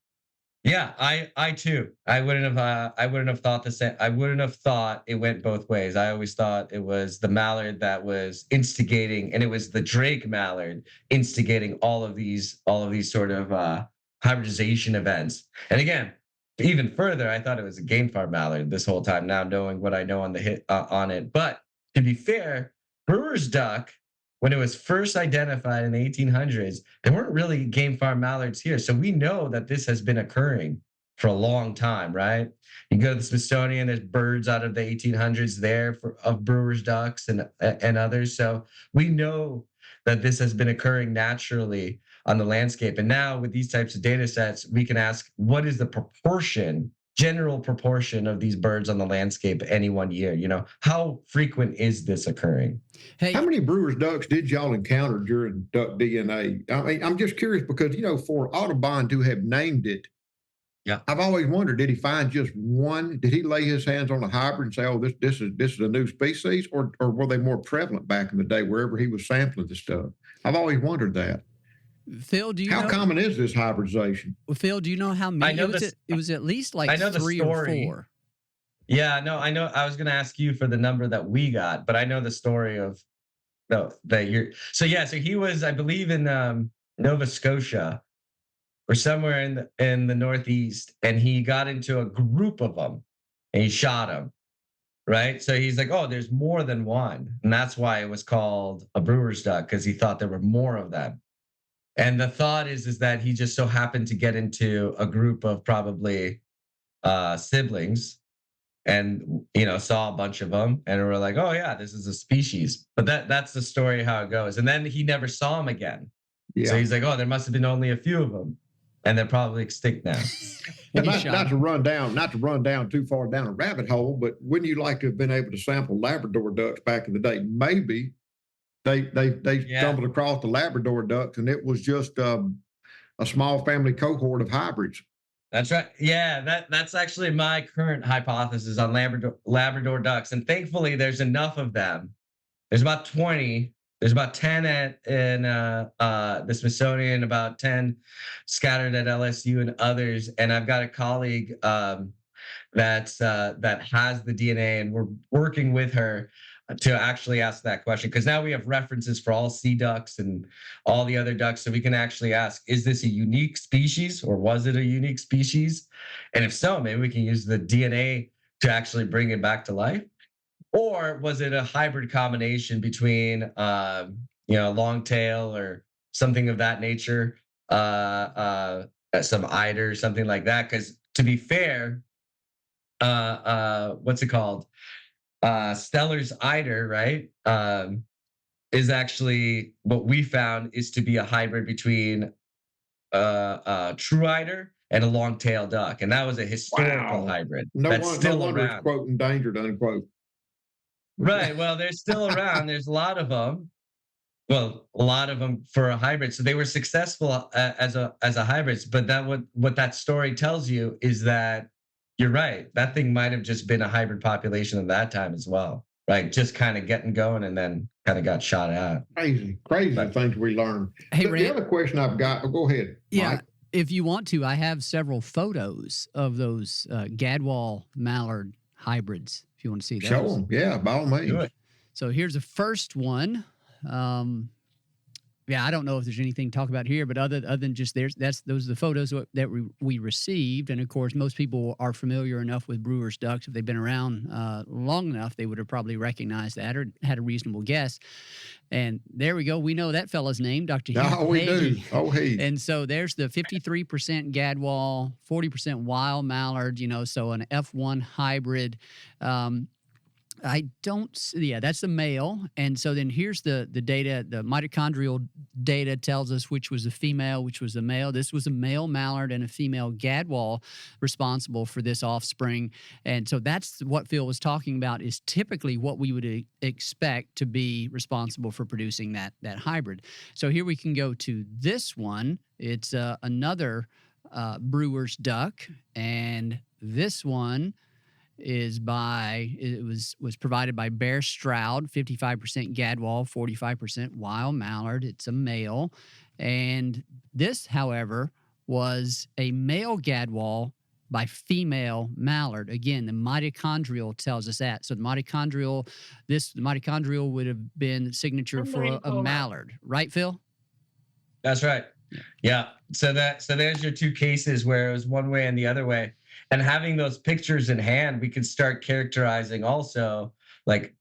yeah, I too, I wouldn't have thought the same. I wouldn't have thought it went both ways. I always thought it was the mallard that was instigating, and it was the Drake mallard instigating all of these sort of hybridization events. And again, even further, I thought it was a game farm mallard this whole time. Now knowing what I know on it, but to be fair, brewer's duck, when it was first identified in the 1800s, there weren't really game farm mallards here. So we know that this has been occurring for a long time, right? You go to the Smithsonian, there's birds out of the 1800s there of brewer's ducks and others. So we know that this has been occurring naturally on the landscape. And now with these types of data sets, we can ask, what is the general proportion of these birds on the landscape any one year? How frequent is this occurring? Hey, how many brewer's ducks did y'all encounter during duckDNA? I mean, I'm just curious because, for Audubon to have named it, yeah, I've always wondered, did he find just one? Did he lay his hands on a hybrid and say, oh, this is a new species? Or were they more prevalent back in the day wherever he was sampling the stuff? I've always wondered that. Phil, do you know how common is this hybridization? Well, Phil, do you know how many? It was at least like 3 or 4. Yeah, no, I know. I was going to ask you for the number that we got, but I know the story of that year. So he was, I believe, in Nova Scotia or somewhere in the Northeast, and he got into a group of them and he shot them. Right. So he's like, oh, there's more than one. And that's why it was called a brewer's duck, because he thought there were more of them. And the thought is that he just so happened to get into a group of probably siblings and, saw a bunch of them and were like, oh, yeah, this is a species. But that's the story how it goes. And then he never saw them again. Yeah. So he's like, oh, there must have been only a few of them. And they're probably extinct now. not to run down too far down a rabbit hole, but wouldn't you like to have been able to sample Labrador ducks back in the day? Maybe they stumbled across the Labrador ducks, and it was just a small family cohort of hybrids. That's right. Yeah, that's actually my current hypothesis on Labrador ducks, and thankfully there's enough of them. There's about 20. There's about 10 in the Smithsonian, about 10 scattered at LSU and others. And I've got a colleague that has the DNA, and we're working with her to actually ask that question, because now we have references for all sea ducks and all the other ducks. So we can actually ask, is this a unique species, or was it a unique species? And if so, maybe we can use the DNA to actually bring it back to life. Or was it a hybrid combination between, long tail or something of that nature, some eider, something like that? Because to be fair, what's it called? Stellar's eider, right, is actually what we found is to be a hybrid between a true eider and a long-tailed duck, and that was a historical Wow. hybrid No that's one, no still wonder it's around. quote endangered, unquote. Right. Well, they're still around. There's a lot of them. Well, a lot of them for a hybrid. So they were successful as a hybrids. But that what that story tells you is that you're right. That thing might have just been a hybrid population at that time as well. Right. Just kind of getting going and then kind of got shot at. Crazy the things we learn. Hey, The Rand, other question I've got, go ahead, yeah, Mike. if you want to, I have several photos of those Gadwall mallard hybrids. If you want to see those, Show them. Yeah, by all means. Do it. So here's the first one. Yeah, I don't know if there's anything to talk about here, but other than just those are the photos that we received, and of course, most people are familiar enough with Brewer's ducks. If they've been around long enough, they would have probably recognized that or had a reasonable guess. And there we go. We know that fella's name, Dr. Oh, we do. Oh, he. And so there's the 53% Gadwall, 40% wild mallard. So an F1 hybrid. That's the male. And so then here's the data. The mitochondrial data tells us which was the female, which was the male. This was a male mallard and a female Gadwall responsible for this offspring. And so that's what Phil was talking about, is typically what we would expect to be responsible for producing that hybrid. So here we can go to this one. It's another Brewer's duck. And this one was provided by Bear Stroud, 55% Gadwall, 45% wild mallard. It's a male. And this, however, was a male Gadwall by female mallard. Again, the mitochondrial tells us that. So the mitochondrial would have been signature for a mallard. Right, Phil? That's right. Yeah. So there's your two cases where it was one way and the other way. And having those pictures in hand, we could start characterizing also, like,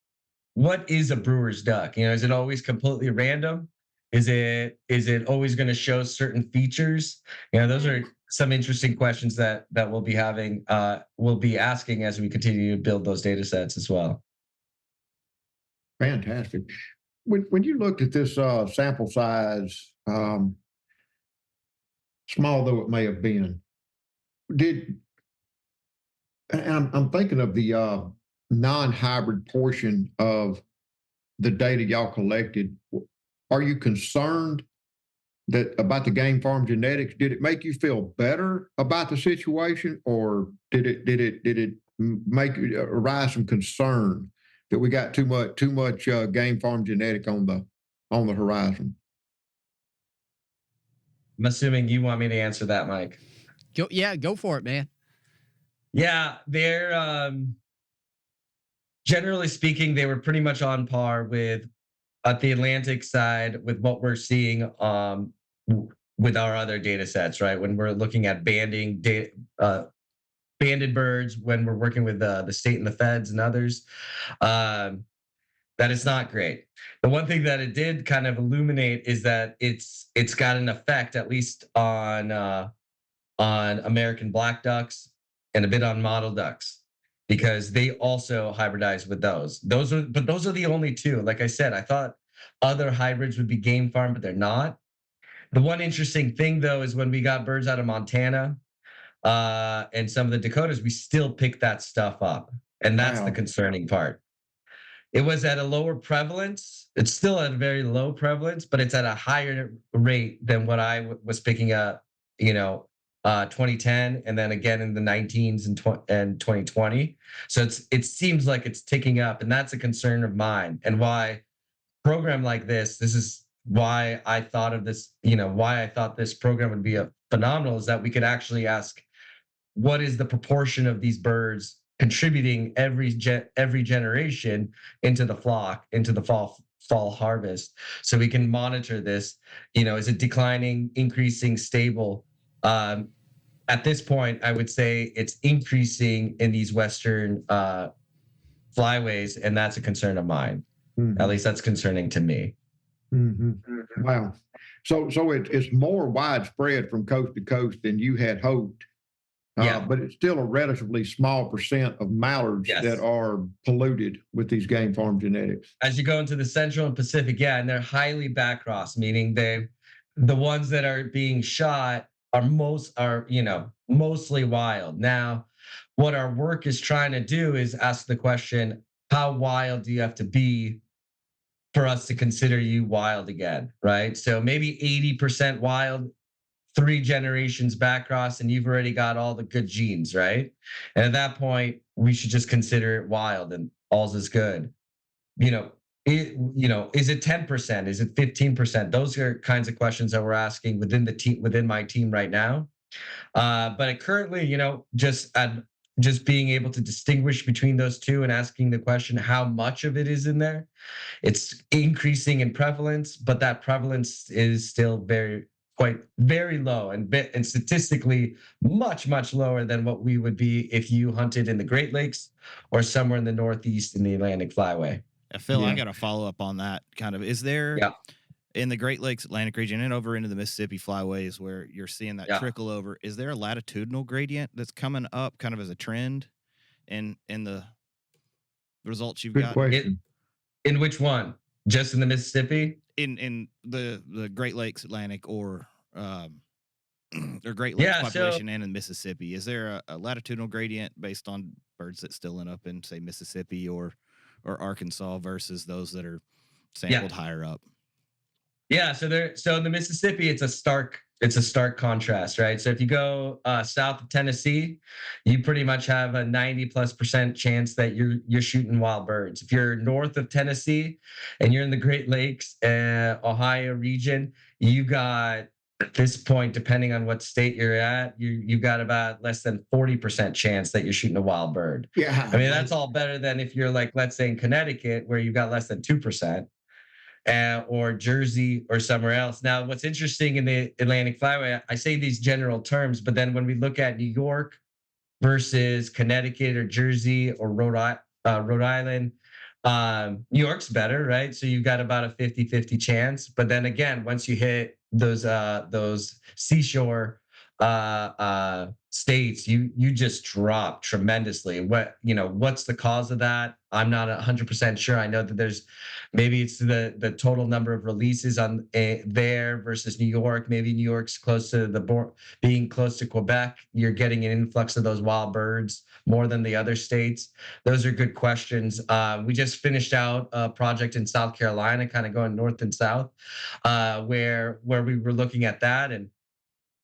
what is a brewer's duck? Is it always completely random? Is it always going to show certain features? Those are some interesting questions that we'll be asking as we continue to build those data sets as well. Fantastic. When you looked at this sample size, small though it may have been, I'm thinking of the non-hybrid portion of the data y'all collected. Are you concerned about the game farm genetics? Did it make you feel better about the situation, or did it make you arise some concern that we got too much game farm genetic on the horizon? I'm assuming you want me to answer that, Mike. Go for it, man. Yeah, they're generally speaking, they were pretty much on par with at the Atlantic side with what we're seeing with our other data sets, right? When we're looking at banded birds, when we're working with the state and the feds and others, that is not great. The one thing that it did kind of illuminate is that it's got an effect, at least on American black ducks and a bit on model ducks, because they also hybridize with those. Those are the only two. Like I said, I thought other hybrids would be game farm, but they're not. The one interesting thing, though, is when we got birds out of Montana and some of the Dakotas, we still pick that stuff up. And that's the concerning part. It was at a lower prevalence. It's still at a very low prevalence, but it's at a higher rate than what I was picking up, 2010, and then again in the 19s and 2020. So it seems like it's ticking up, and that's a concern of mine. And why a program like this is why I thought of this, why I thought this program would be phenomenal, is that we could actually ask, what is the proportion of these birds contributing every generation into the flock, into the fall harvest, so we can monitor this. Is it declining, increasing, stable? At this point, I would say it's increasing in these Western flyways, and that's a concern of mine. Mm-hmm. At least that's concerning to me. Mm-hmm. Wow. So it's more widespread from coast to coast than you had hoped. But it's still a relatively small percent of mallards that are polluted with these game farm genetics. As you go into the Central and Pacific, and they're highly backcrossed, meaning the ones that are being shot are mostly wild. Now, what our work is trying to do is ask the question, how wild do you have to be for us to consider you wild again, right? So maybe 80% wild, 3 generations backcross, and you've already got all the good genes, right? And at that point, we should just consider it wild and all's is good. Is it 10%? Is it 15%? Those are kinds of questions that we're asking within the team, within my team right now. But currently, just being able to distinguish between those two and asking the question, how much of it is in there? It's increasing in prevalence, but that prevalence is still very low and statistically much, much lower than what we would be if you hunted in the Great Lakes or somewhere in the Northeast in the Atlantic Flyway. Phil, I got to follow up on that kind of. Is there in the Great Lakes Atlantic region and over into the Mississippi flyways where you're seeing that trickle over, is there a latitudinal gradient that's coming up kind of as a trend in the results you've got? Question. In which one? Just in the Mississippi? In the Great Lakes Atlantic or Great Lakes population and in Mississippi, is there a latitudinal gradient based on birds that still end up in, say, Mississippi or Arkansas versus those that are sampled higher up? Yeah, so in the Mississippi, it's a stark contrast, right? So if you go south of Tennessee, you pretty much have a 90+% chance that you're shooting wild birds. If you're north of Tennessee and you're in the Great Lakes, Ohio region, you got, at this point, depending on what state you're at, you've got about less than 40% chance that you're shooting a wild bird. Yeah, I mean, that's all better than if you're like, let's say in Connecticut, where you've got less than 2%. Or Jersey or somewhere else. Now, what's interesting in the Atlantic Flyway, I say these general terms, but then when we look at New York versus Connecticut or Jersey or Rhode Island, New York's better, right? So you've got about a 50-50 chance. But then again, once you hit those seashore states, you just drop tremendously. What's the cause of that? I'm not 100% sure. I know that maybe it's the total number of releases on there versus New York. Maybe New York's close to being close to Quebec. You're getting an influx of those wild birds more than the other states. Those are good questions. We just finished out a project in South Carolina, kind of going north and south, where we were looking at that. And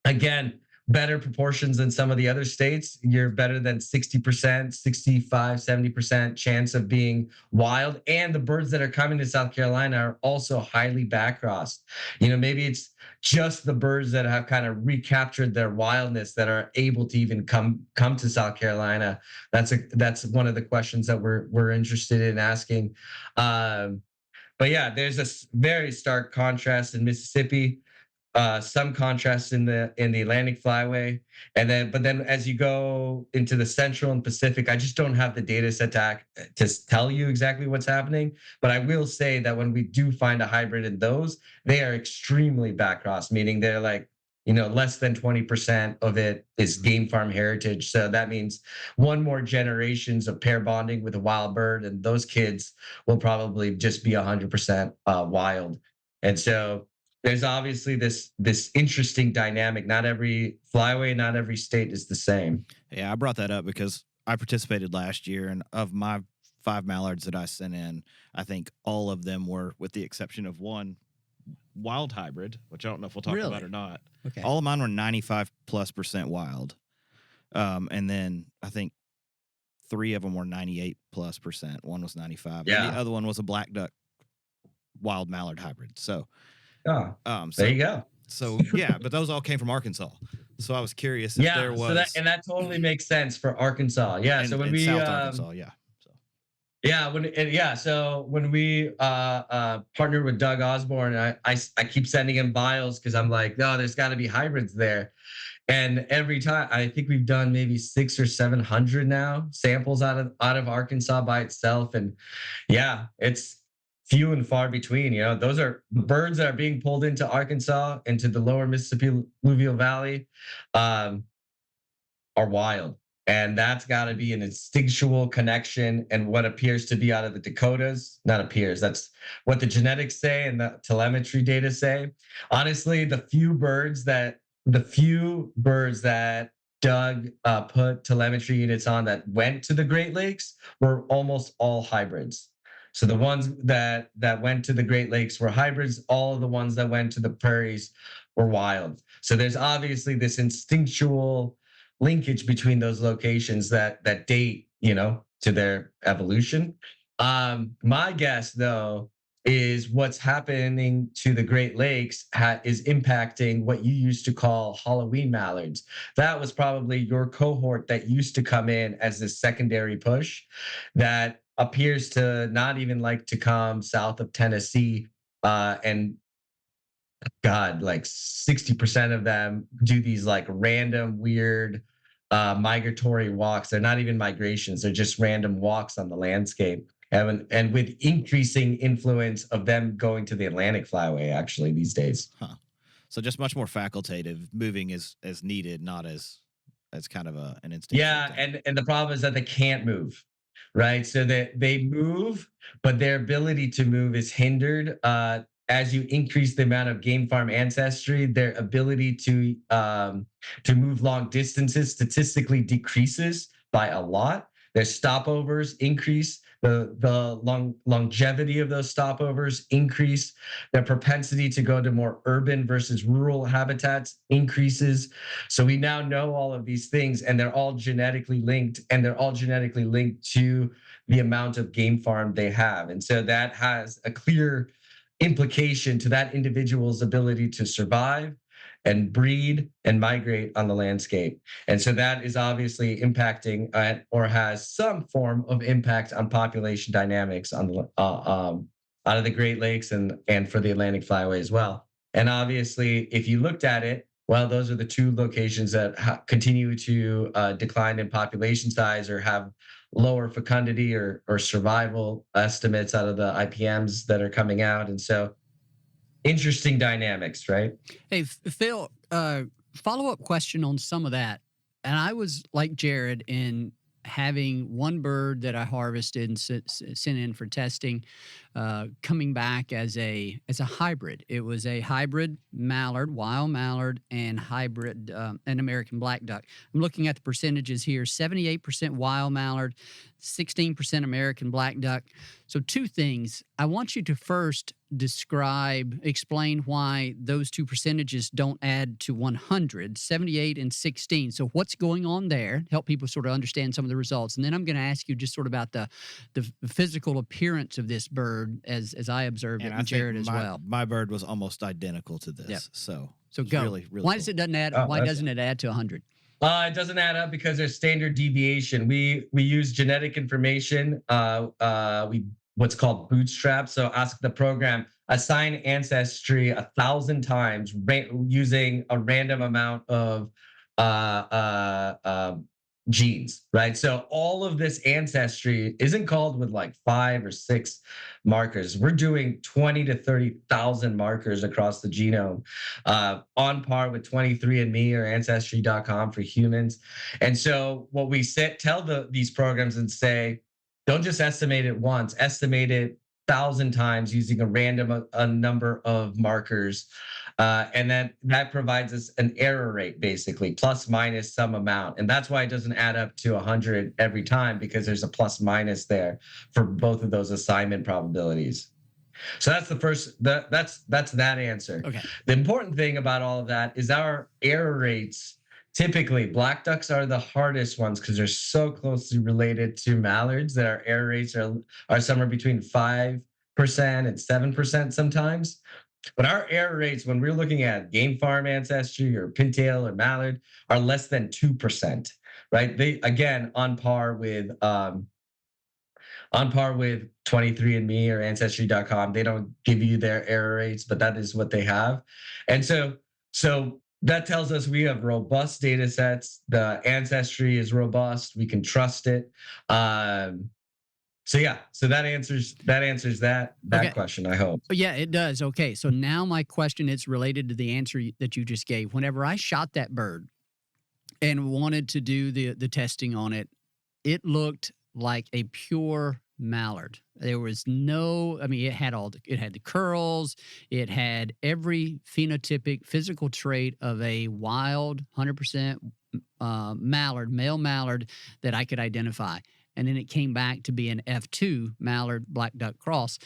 again, better proportions than some of the other states. You're better than 60%, 65, 70% chance of being wild. And the birds that are coming to South Carolina are also highly backcrossed. Maybe it's just the birds that have kind of recaptured their wildness that are able to even come to South Carolina. That's one of the questions that we're interested in asking. But yeah, there's a very stark contrast in Mississippi. Some contrast in the Atlantic Flyway, but then as you go into the Central and Pacific, I just don't have the data set to tell you exactly what's happening. But I will say that when we do find a hybrid in those, they are extremely backcross, meaning they're like, less than 20% of it is game farm heritage. So that means one more generations of pair bonding with a wild bird, and those kids will probably just be 100% wild. And so there's obviously this interesting dynamic. Not every flyway, not every state is the same. Yeah, I brought that up because I participated last year, and of my 5 mallards that I sent in, I think all of them were, with the exception of one wild hybrid, which I don't know if we'll talk about or not. Okay. All of mine were 95+% wild. And then I think 3 of them were 98+%. One was 95. Yeah. And the other one was a black duck wild mallard hybrid. So, there you go. So yeah, but those all came from Arkansas. So I was curious if there was. So that totally makes sense for Arkansas. Yeah. So when we South Arkansas, So when we partnered with Doug Osborne, I keep sending him vials because I'm like, no, there's got to be hybrids there. And every time, I think we've done maybe 600 or 700 now samples out of Arkansas by itself, and yeah, it's few and far between. Those are birds that are being pulled into Arkansas, into the lower Mississippi alluvial valley. are wild. And that's got to be an instinctual connection. And what appears to be out of the Dakotas, not appears, that's what the genetics say and the telemetry data say. Honestly, the few birds that Doug put telemetry units on that went to the Great Lakes were almost all hybrids. So the ones that went to the Great Lakes were hybrids. All of the ones that went to the prairies were wild. So there's obviously this instinctual linkage between those locations that date, to their evolution. My guess, though, is what's happening to the Great Lakes is impacting what you used to call Halloween mallards. That was probably your cohort that used to come in as this secondary push that appears to not even like to come south of Tennessee. And God, like 60% of them do these like random weird migratory walks. They're not even migrations. They're just random walks on the landscape. And with increasing influence of them going to the Atlantic flyway, actually, these days. Huh. So just much more facultative, moving as needed, not as kind of an instinct. Yeah, and the problem is that they can't move, right? So that they move, but their ability to move is hindered. As you increase the amount of game farm ancestry, their ability to move long distances statistically decreases by a lot. Their stopovers increase. The longevity of those stopovers increase. Their propensity to go to more urban versus rural habitats increases. So we now know all of these things, and they're all genetically linked, and they're all genetically linked to the amount of game farm they have. And so that has a clear implication to that individual's ability to survive and breed and migrate on the landscape. And so that is obviously impacting or has some form of impact on population dynamics on the out of the Great Lakes and for the Atlantic flyway as well. And obviously, if you looked at it, well, those are the two locations that continue to decline in population size or have lower fecundity or survival estimates out of the IPMs that are coming out. And so interesting dynamics, right? Hey, Phil, follow-up question on some of that. And I was like Jared in having one bird that I harvested and sent in for testing, coming back as a hybrid. It was a hybrid mallard, wild mallard, and hybrid an American black duck. I'm looking at the percentages here: 78% wild mallard, 16% American black duck. So two things. I want you to first explain why those two percentages don't add to 100, 78 and 16. So what's going on there? Help people sort of understand some of the results. And then I'm going to ask you just sort of about the physical appearance of this bird as I observed it, and Jared as well. My bird was almost identical to this. Yep. So go. Really, really why cool. does it doesn't add? Why doesn't it add to 100? It doesn't add up because there's standard deviation. We use genetic information. We what's called bootstrap. So ask the program, assign ancestry 1,000 times using a random amount of genes, right? So all of this ancestry isn't called with like 5 or 6 markers. We're doing 20 to 30,000 markers across the genome, on par with 23andMe or Ancestry.com for humans. And so what we tell these programs and say, don't just estimate it once, estimate it 1,000 times using a random number of markers. And then that provides us an error rate, basically, plus minus some amount. And that's why it doesn't add up to 100 every time, because there's a plus minus there for both of those assignment probabilities. So that's the first, that's that answer. Okay. The important thing about all of that is our error rates. Typically, black ducks are the hardest ones because they're so closely related to mallards that our error rates are somewhere between 5% and 7% sometimes. But our error rates, when we're looking at game farm ancestry or pintail or mallard, are less than 2%, right? They, again, on par with 23andMe or Ancestry.com. They don't give you their error rates, but that is what they have. And so that tells us we have robust data sets. The ancestry is robust. We can trust it. So that answers that Okay. question, I hope. Yeah, it does. Okay, so now my question is related to the answer that you just gave. Whenever I shot that bird, and wanted to do the testing on it. It looked like a pure mallard. There was no, I mean, it had the curls, it had every phenotypic physical trait of a wild 100% mallard, male mallard that I could identify. And then it came back to be an F2 mallard black duck cross.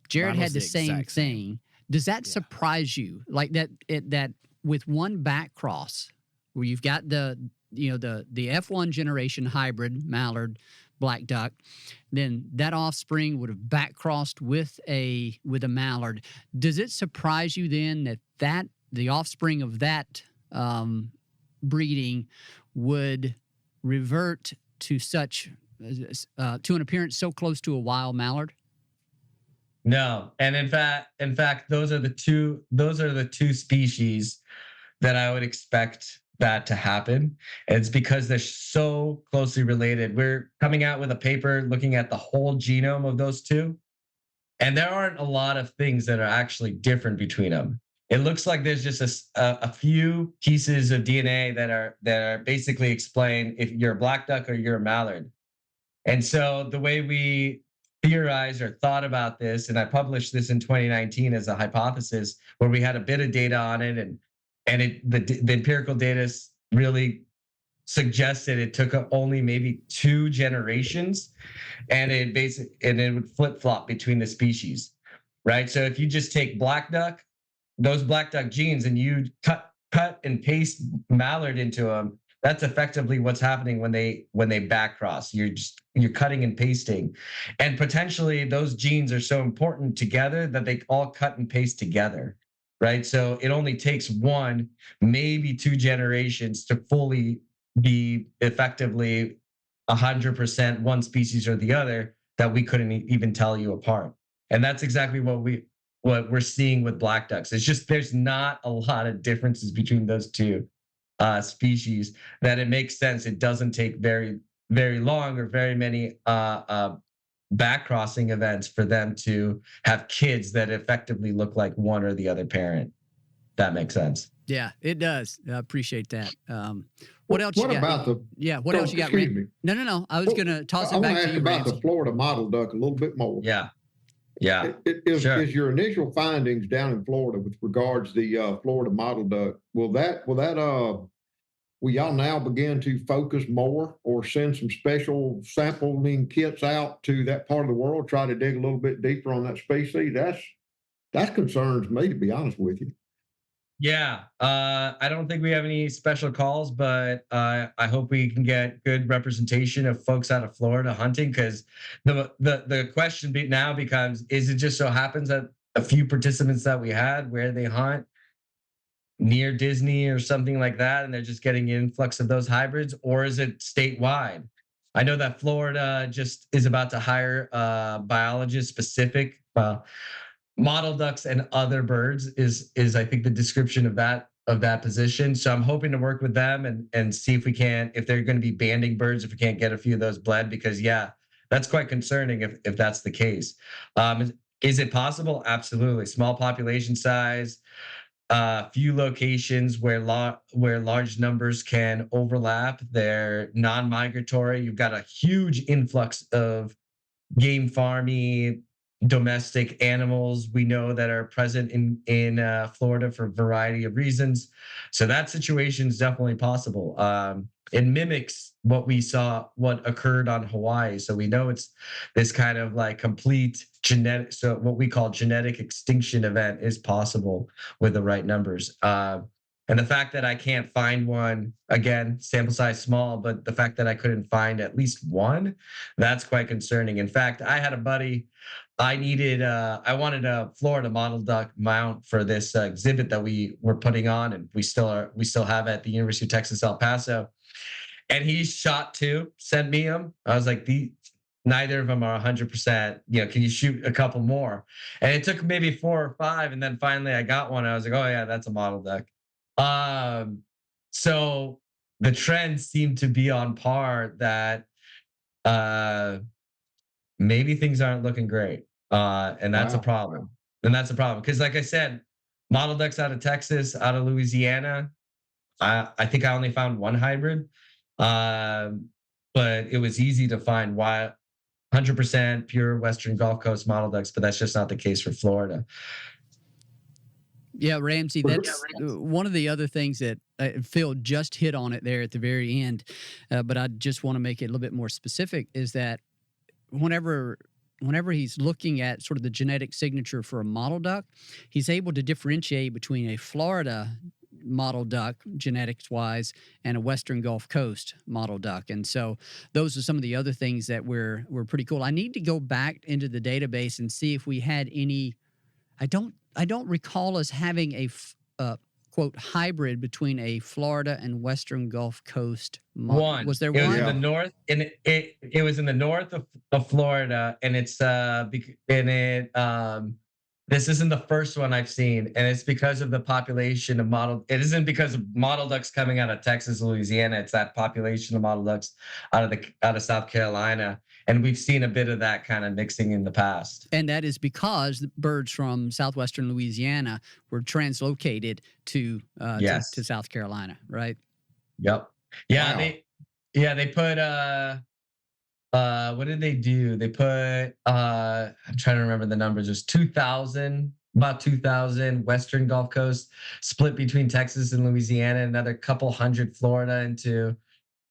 Jared had the same thing. Does that surprise you? Like that with one back cross where you've got the F1 generation hybrid mallard black duck, then that offspring would have back crossed with a mallard. Does it surprise you then that the offspring of that breeding would revert to such to an appearance so close to a wild mallard? No, and in fact, those are the two species that I would expect that to happen. And it's because they're so closely related. We're coming out with a paper looking at the whole genome of those two, and there aren't a lot of things that are actually different between them. It looks like there's just a few pieces of DNA that are basically explain if you're a black duck or you're a mallard. And so the way we theorized or thought about this, and I published this in 2019 as a hypothesis where we had a bit of data on it, and the empirical data really suggested it took only maybe 2 generations, and it would flip flop between the species, right? So if you just take black duck, those black duck genes, and you cut and paste mallard into them, that's effectively what's happening when they back cross. You're cutting and pasting, and potentially those genes are so important together that they all cut and paste together, right? So it only takes 1, maybe 2 generations to fully be effectively 100% one species or the other that we couldn't even tell you apart. And that's exactly what we're seeing with black ducks. It's just there's not a lot of differences between those two species that it makes sense. It doesn't take very, very long or very many back crossing events for them to have kids that effectively look like one or the other parent. That makes sense. Yeah, it does. I appreciate that. What else? What you got? about what else you got? Excuse me. No. I was going to toss I it want back to to ask you, about Ramsey. the Florida mottle duck a little bit more. Yeah. Is Sure. your initial findings down in Florida with regards to the Florida mottle duck, will y'all now begin to focus more or send some special sampling kits out to that part of the world, try to dig a little bit deeper on that species? That concerns me, to be honest with you. Yeah, I don't think we have any special calls, but I hope we can get good representation of folks out of Florida hunting, because the question now becomes: is it just so happens that a few participants that we had where they hunt near Disney or something like that, and they're just getting an influx of those hybrids, or is it statewide? I know that Florida just is about to hire biologists specific. Mottle ducks and other birds is I think the description of that position. So I'm hoping to work with them and see if they're going to be banding birds, if we can't get a few of those bled, because that's quite concerning if that's the case. Is it possible? Absolutely. Small population size, few locations where large numbers can overlap. They're non-migratory. You've got a huge influx of game farmy domestic animals we know that are present in Florida for a variety of reasons. So that situation is definitely possible. It mimics what occurred on Hawaii. So we know it's this kind of like complete genetic, so what we call genetic extinction event is possible with the right numbers. And the fact that I can't find one, again, sample size small, but the fact that I couldn't find at least one, that's quite concerning. In fact, I had a buddy, I wanted a Florida mottle duck mount for this exhibit that we were putting on, and we still have at the University of Texas, El Paso. And he shot 2, sent me them. I was like, neither of them are 100%. Can you shoot a couple more? And it took maybe 4 or 5, and then finally I got one. I was like, oh yeah, that's a mottle duck. So the trends seem to be on par that maybe things aren't looking great. And that's a problem. And that's a problem. Because like I said, mottle ducks out of Texas, out of Louisiana, I think I only found one hybrid, but it was easy to find 100% pure Western Gulf Coast mottled ducks, but that's just not the case for Florida. Yeah, Ramsey, that's one of the other things that Phil just hit on it there at the very end, but I just want to make it a little bit more specific, is that whenever he's looking at sort of the genetic signature for a mottled duck, he's able to differentiate between a Florida mottled duck genetics wise and a Western Gulf Coast mottled duck. And so those are some of the other things that were pretty cool. I need to go back into the database and see if we had any. I don't recall us having a quote hybrid between a Florida and Western Gulf Coast model. One. Was there it one? Was in the north, and it was in the north of Florida, and this isn't the first one I've seen, and it's because of the population of mottled. It isn't because of mottled ducks coming out of Texas, Louisiana. It's that population of mottled ducks out of South Carolina, and we've seen a bit of that kind of mixing in the past. And that is because the birds from southwestern Louisiana were translocated to South Carolina, right? Yep. Yeah. Wow. They put what did they do? They put I'm trying to remember the numbers. There's about 2,000 Western Gulf Coast split between Texas and Louisiana, another couple hundred Florida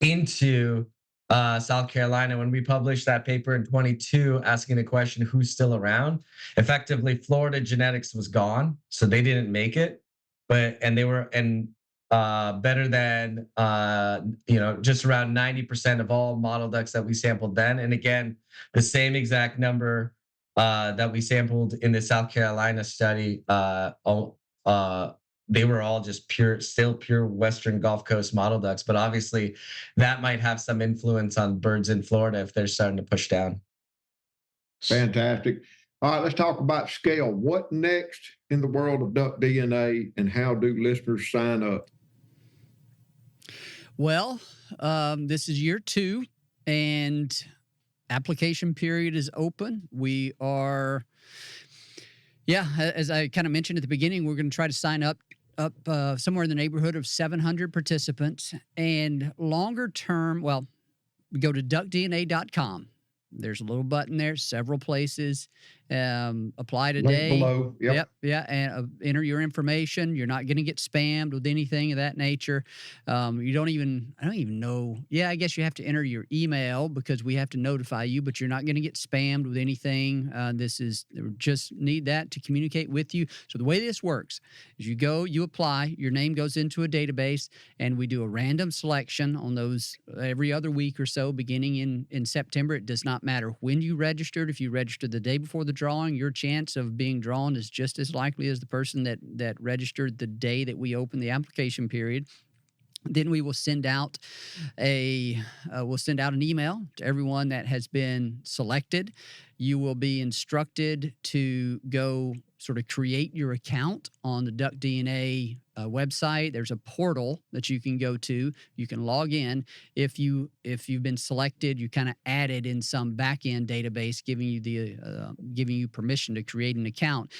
into South Carolina. When we published that paper in 22, asking the question, who's still around? Effectively, Florida genetics was gone, so they didn't make it. They were better than just around 90% of all mottled ducks that we sampled then. And again, the same exact number that we sampled in the South Carolina study, they were all just still pure Western Gulf Coast mottled ducks. But obviously that might have some influence on birds in Florida if they're starting to push down. Fantastic. All right, let's talk about scale. What next in the world of duckDNA, and how do listeners sign up? Well, this is year 2, and application period is open. We are, as I kind of mentioned at the beginning, we're going to try to sign up somewhere in the neighborhood of 700 participants. And longer term, we go to duckDNA.com. There's a little button there, several places. Apply today. Link below. Yep. And enter your information. You're not going to get spammed with anything of that nature. I don't even know. Yeah, I guess you have to enter your email because we have to notify you, but you're not going to get spammed with anything. Just need that to communicate with you. So the way this works is you apply, your name goes into a database, and we do a random selection on those every other week or so, beginning in September. It does not matter when you registered. If you registered the day before the drawing, your chance of being drawn is just as likely as the person that registered the day that we open the application period. Then we will send out an email to everyone that has been selected. You will be instructed to go sort of create your account on the duckDNA website. There's a portal that you can go to. You can log in. If you've been selected, you kind of added in some back-end database giving you permission to create an account.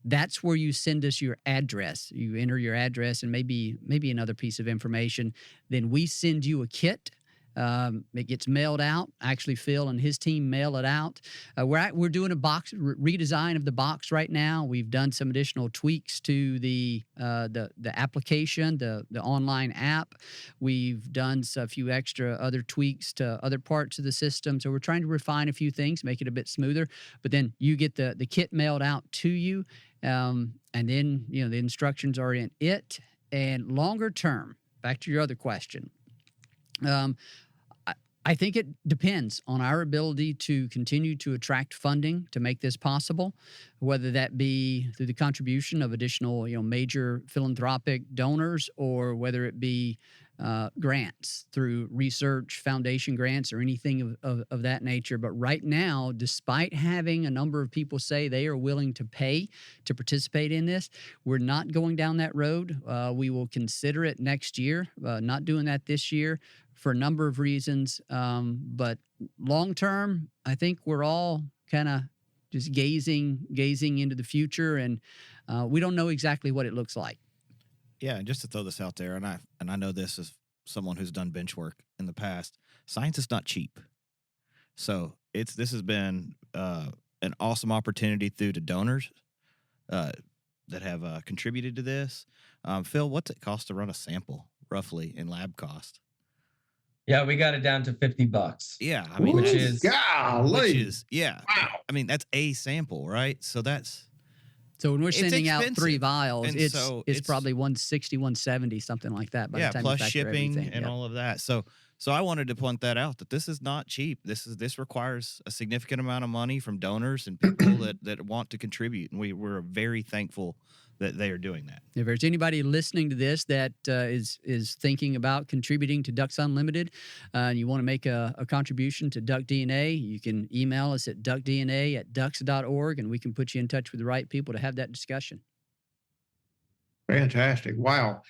That's where you send us your address. You enter your address and maybe another piece of information. Then we send you a kit. It gets mailed out. Actually, Phil and his team mail it out. We're doing a box redesign of the box right now. We've done some additional tweaks to the application, the online app. We've done a few extra other tweaks to other parts of the system. So we're trying to refine a few things, make it a bit smoother. But then you get the kit mailed out to you, and then the instructions are in it. And longer term, back to your other question. I think it depends on our ability to continue to attract funding to make this possible, whether that be through the contribution of additional, major philanthropic donors, or whether it be grants through research foundation grants or anything of that nature. But right now, despite having a number of people say they are willing to pay to participate in this, we're not going down that road. We will consider it next year, not doing that this year for a number of reasons. But long term, I think we're all kind of just gazing into the future, and we don't know exactly what it looks like. Yeah, and just to throw this out there, and I know this as someone who's done bench work in the past. Science is not cheap, so this has been an awesome opportunity through to donors that have contributed to this. Phil, what's it cost to run a sample roughly in lab cost? Yeah, we got it down to $50. Yeah, I mean, which is golly. yeah. Wow. I mean, that's a sample, right? So So when we're sending out 3 expensive. vials, And it's so probably 160, 170, something like that. By the time plus you factor shipping everything. and all of that. So I wanted to point that out, that this is not cheap. This requires a significant amount of money from donors and people that want to contribute, and we're very thankful that they are doing that. If there's anybody listening to this that is thinking about contributing to Ducks Unlimited, and you want to make a contribution to duckDNA, you can email us at duckDNA@ducks.org, and we can put you in touch with the right people to have that discussion. Fantastic. Wow.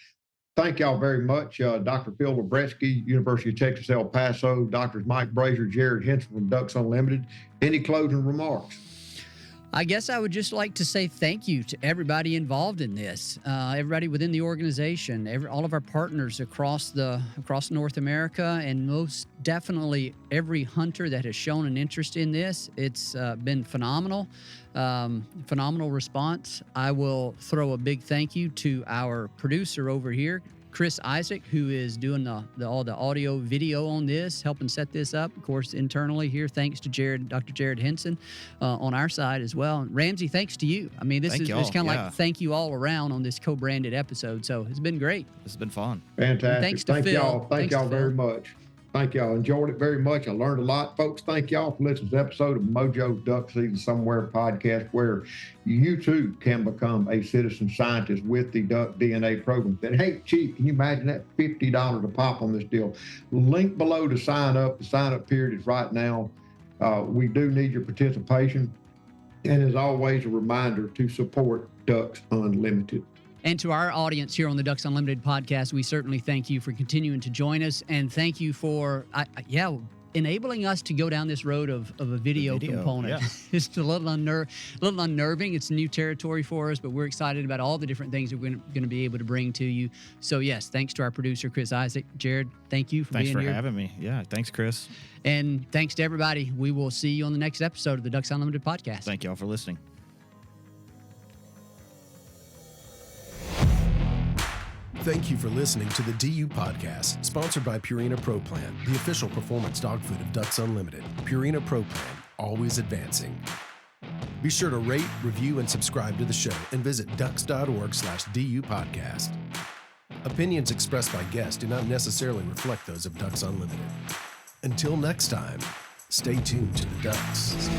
Thank y'all very much. Dr. Phil Labretsky, University of Texas, El Paso, Drs. Mike Brazier, Jared Henson from Ducks Unlimited. Any closing remarks? I guess I would just like to say thank you to everybody involved in this, everybody within the organization, all of our partners across North America, and most definitely every hunter that has shown an interest in this. It's been phenomenal, phenomenal response. I will throw a big thank you to our producer over here, Chris Isaac, who is doing all the audio video on this, helping set this up. Of course, internally here, thanks to Dr. Jared Henson on our side as well. And Ramsey, thanks to you. I mean, it's kind of like thank you all around on this co-branded episode. So it's been great. This has been fun. Fantastic. Thanks to Thank Phil. y'all. Thank y'all very much. Thank y'all. Enjoyed it very much. I learned a lot. Folks, thank y'all for listening to this episode of Mojo Duck Season Somewhere podcast, where you too can become a citizen scientist with the duckDNA program. And hey, Chief, can you imagine that? $50 a pop on this deal. Link below to sign up. The sign-up period is right now. We do need your participation. And as always, a reminder to support Ducks Unlimited. And to our audience here on the Ducks Unlimited podcast, we certainly thank you for continuing to join us, and thank you for, enabling us to go down this road of a video component. Yeah. It's a little unnerving. It's new territory for us, but we're excited about all the different things that we're going to be able to bring to you. So yes, thanks to our producer, Chris Isaac. Jared, thank you for being here. Thanks for having me. Yeah, thanks, Chris. And thanks to everybody. We will see you on the next episode of the Ducks Unlimited podcast. Thank y'all for listening. Thank you for listening to the DU Podcast, sponsored by Purina Pro Plan, the official performance dog food of Ducks Unlimited. Purina Pro Plan, always advancing. Be sure to rate, review, and subscribe to the show, and visit ducks.org/DU Podcast. Opinions expressed by guests do not necessarily reflect those of Ducks Unlimited. Until next time, stay tuned to the Ducks.